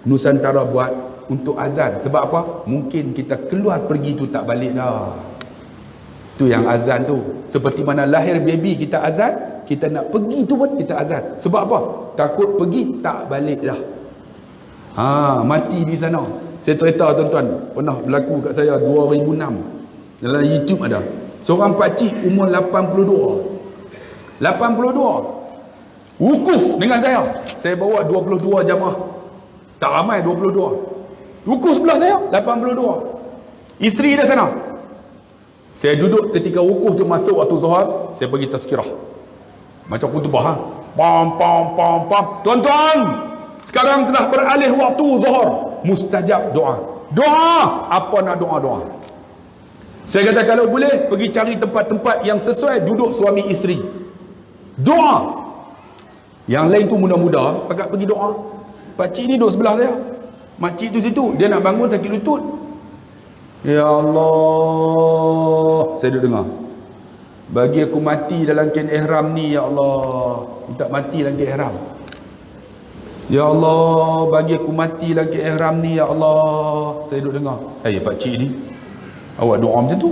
Nusantara buat untuk azan. Sebab apa? Mungkin kita keluar pergi tu tak balik dah. Tu yang azan tu. Seperti mana lahir baby kita azan, kita nak pergi tu pun kita azan. Sebab apa? Takut pergi tak balik dah. Mati di sana. Saya cerita tuan-tuan, pernah berlaku kat saya 2006. Dalam YouTube ada. Seorang pakcik umur 82. Wukuf dengan saya. Saya bawa 22 jamaah. Tak ramai 22. Wukuf sebelah saya 82. Isteri dia sana. Saya duduk ketika wukuf tu masuk waktu Zuhur, saya pergi tazkirah. Macam khutbah Pam. Tuan-tuan, sekarang telah beralih waktu Zuhur. Mustajab doa. Doa. Apa nak doa? Saya kata kalau boleh pergi cari tempat-tempat yang sesuai duduk suami isteri. Doa. Yang lain tu muda-muda, pakat pergi doa. Pakcik ni duduk sebelah saya. Makcik tu situ, dia nak bangun sakit lutut. Ya Allah, saya duduk dengar. Bagi aku mati dalam kain ihram ni ya Allah. minta mati dalam keadaan ihram. Ya Allah, bagi aku mati dalam keadaan ihram ni, ya Allah. Saya duduk dengar, pak cik ni, awak doa macam tu.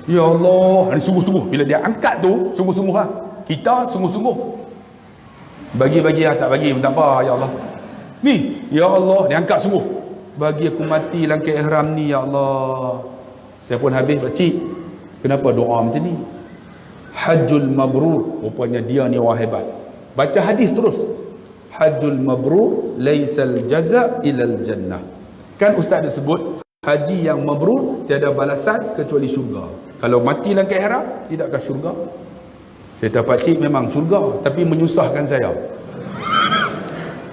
Ya Allah, ni sungguh-sungguh. Bila dia angkat tu, sungguh-sungguh lah. Kita sungguh-sungguh. Bagi-bagi lah, tak bagi pun tak apa, ya Allah. Ni, ya Allah, dia angkat sungguh. Bagi aku mati dalam keadaan ihram ni, ya Allah. Saya pun habis, pak cik, kenapa doa macam ni? Hajjul mabrur, rupanya dia ni orang hebat. Baca hadis terus. Hajjul mabrur laisal jaza ilal jannah. Kan ustaz dah sebut, haji yang mabrur tiada balasan kecuali syurga. Kalau mati dalam keadaan ihram, tidakkah syurga? Saya kata, pak cik memang syurga, tapi menyusahkan saya.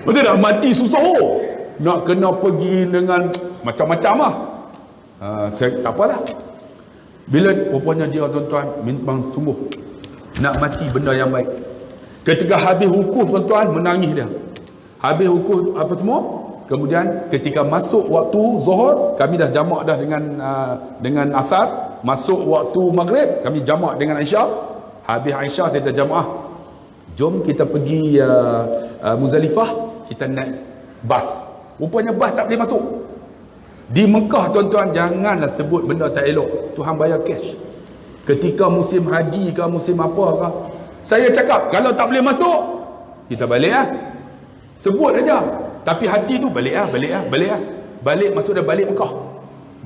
Betul tak? Mati susah. Nak kena pergi dengan macam-macam lah. Saya tak apalah. Bila rupanya dia, tuan-tuan, memang sungguh nak mati benda yang baik. Ketika habis wukuf, tuan-tuan, menangis dia. Habis wukuf apa semua, kemudian ketika masuk waktu Zuhur, kami dah jamak dah dengan asar. Masuk waktu maghrib, kami jamak dengan Aisyah. Habis Aisyah, saya dah jamaah, jom kita pergi Muzdalifah, kita naik bas. Rupanya bas tak boleh masuk. Di Mekah, tuan-tuan, janganlah sebut benda tak elok. Tuhan bayar cash. Ketika musim haji ke, musim apa ke, saya cakap, kalau tak boleh masuk, kita balik lah. Sebut aja. Tapi hati tu, balik lah. Balik, masuk dah balik Mekah.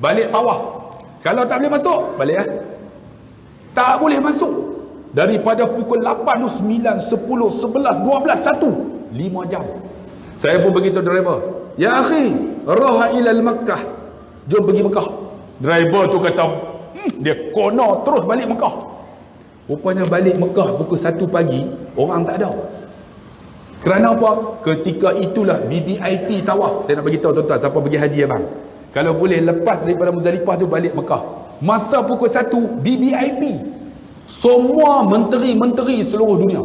Balik tawaf. Kalau tak boleh masuk, balik lah. Tak boleh masuk. Daripada pukul 8, 9, 10, 11, 12, 1. 5 jam. Saya pun beritahu driver, ya akhi, raha ilal Makkah, jom pergi Mekah. Driver tu kata, dia kono terus balik Mekah. Rupanya balik Mekah pukul 1 pagi, orang tak ada. Kerana apa? Ketika itulah BBIP tawaf. Saya nak bagi tahu tuan-tuan, siapa pergi haji abang, kalau boleh lepas daripada Muzdalifah tu balik Mekah. Masa pukul 1 BBIP, semua menteri-menteri seluruh dunia,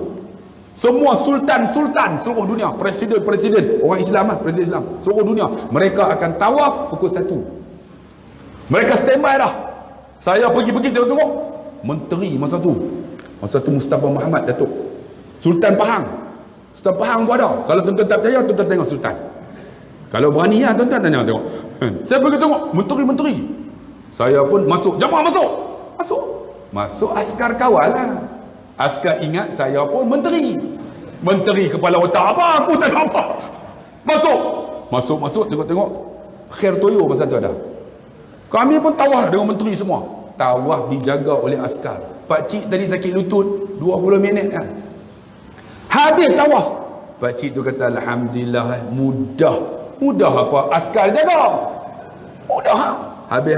semua sultan-sultan seluruh dunia, presiden-presiden orang Islam lah, presiden Islam seluruh dunia, mereka akan tawaf pukul 1. Mereka standby dah. Saya pergi-pergi tengok menteri masa tu Mustafa Muhammad Datuk, Sultan Pahang pun ada. Kalau tuan-tuan tak percaya, tuan-tuan tengok Sultan. Kalau berani lah, tuan-tuan tengok. Saya pergi tengok menteri-menteri. Saya pun masuk, jamaah masuk askar kawal lah. Askar ingat saya pun menteri kepala otak apa, aku tak tahu apa. Masuk tengok khair toyo masa tu ada. Kami pun tawaf dengan menteri semua. Tawaf dijaga oleh askar. Pak cik tadi sakit lutut 20 minit kan. Habis tawaf, pak cik tu kata, alhamdulillah, mudah apa, askar jaga. Mudah. Habis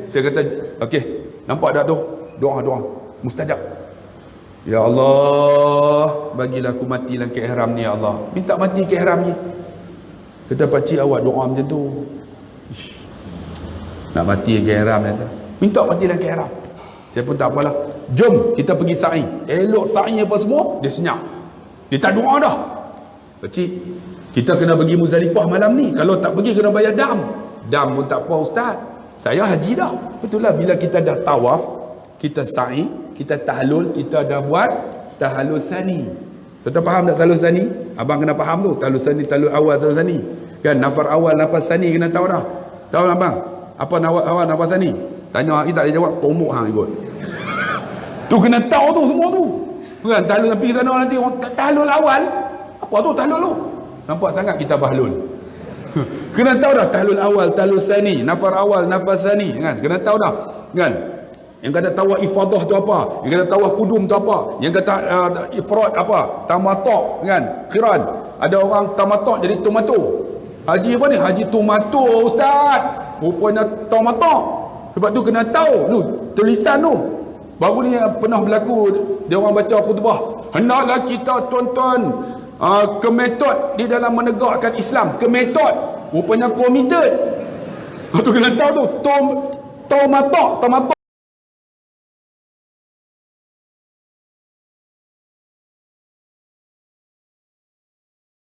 saya kata, okey, nampak tak tu? Doa mustajab. Ya Allah, bagilah aku mati dalam keadaan ihram ni, ya Allah. Minta mati keadaan ihram ni. Kata pak cik, awak doa macam tu. Nak mati dalam keadaan ihram ni. Minta mati dalam keadaan ihram. Saya pun tak apalah. Jom kita pergi sa'i. Elok sa'i apa semua, dia senyap. Dia tak doa dah. Pak cik, kita kena pergi Muzdalifah malam ni. Kalau tak pergi kena bayar dam. Dam pun tak apa ustaz. Saya haji dah. Betul lah, bila kita dah tawaf, kita sa'i, kita tahlul, kita dah buat tahlul sani. Tuan-tuan faham tak tahlul sani? Abang kena faham tu. Tahlul sani, tahlul awal, tahlul sani. Kan nafar awal, nafas sani kena tahu dah. Tahu tak abang? Apa awal, nafas sani? Tanya lagi tak dia jawab, tomok hang ikut. Tu kena tahu tu semua tu. Kan tahlul pergi sana nanti orang tahlul awal. Apa tu tahlul tu? Nampak sangat kita bahlul. Kena tahu dah tahlul awal, tahlul sani, nafar awal, nafas sani, kan? Kena tahu dah, kan? Yang kata tawaf ifadah tu apa? Yang kata tawaf kudum tu apa? Yang kata ifrad apa? Tamatok, kan? Qiran. Ada orang tamatok jadi tomato. Haji apa ni? Haji tomato, ustaz. Rupanya tamatok. Sebab tu kena tahu tu tulisan tu. Baru ni pernah berlaku, dia orang baca khutbah. Hendaklah kita tuan-tuan kemetod di dalam menegakkan Islam. Kemetod. Rupanya komited. Tu kena tahu tu. Tomatok.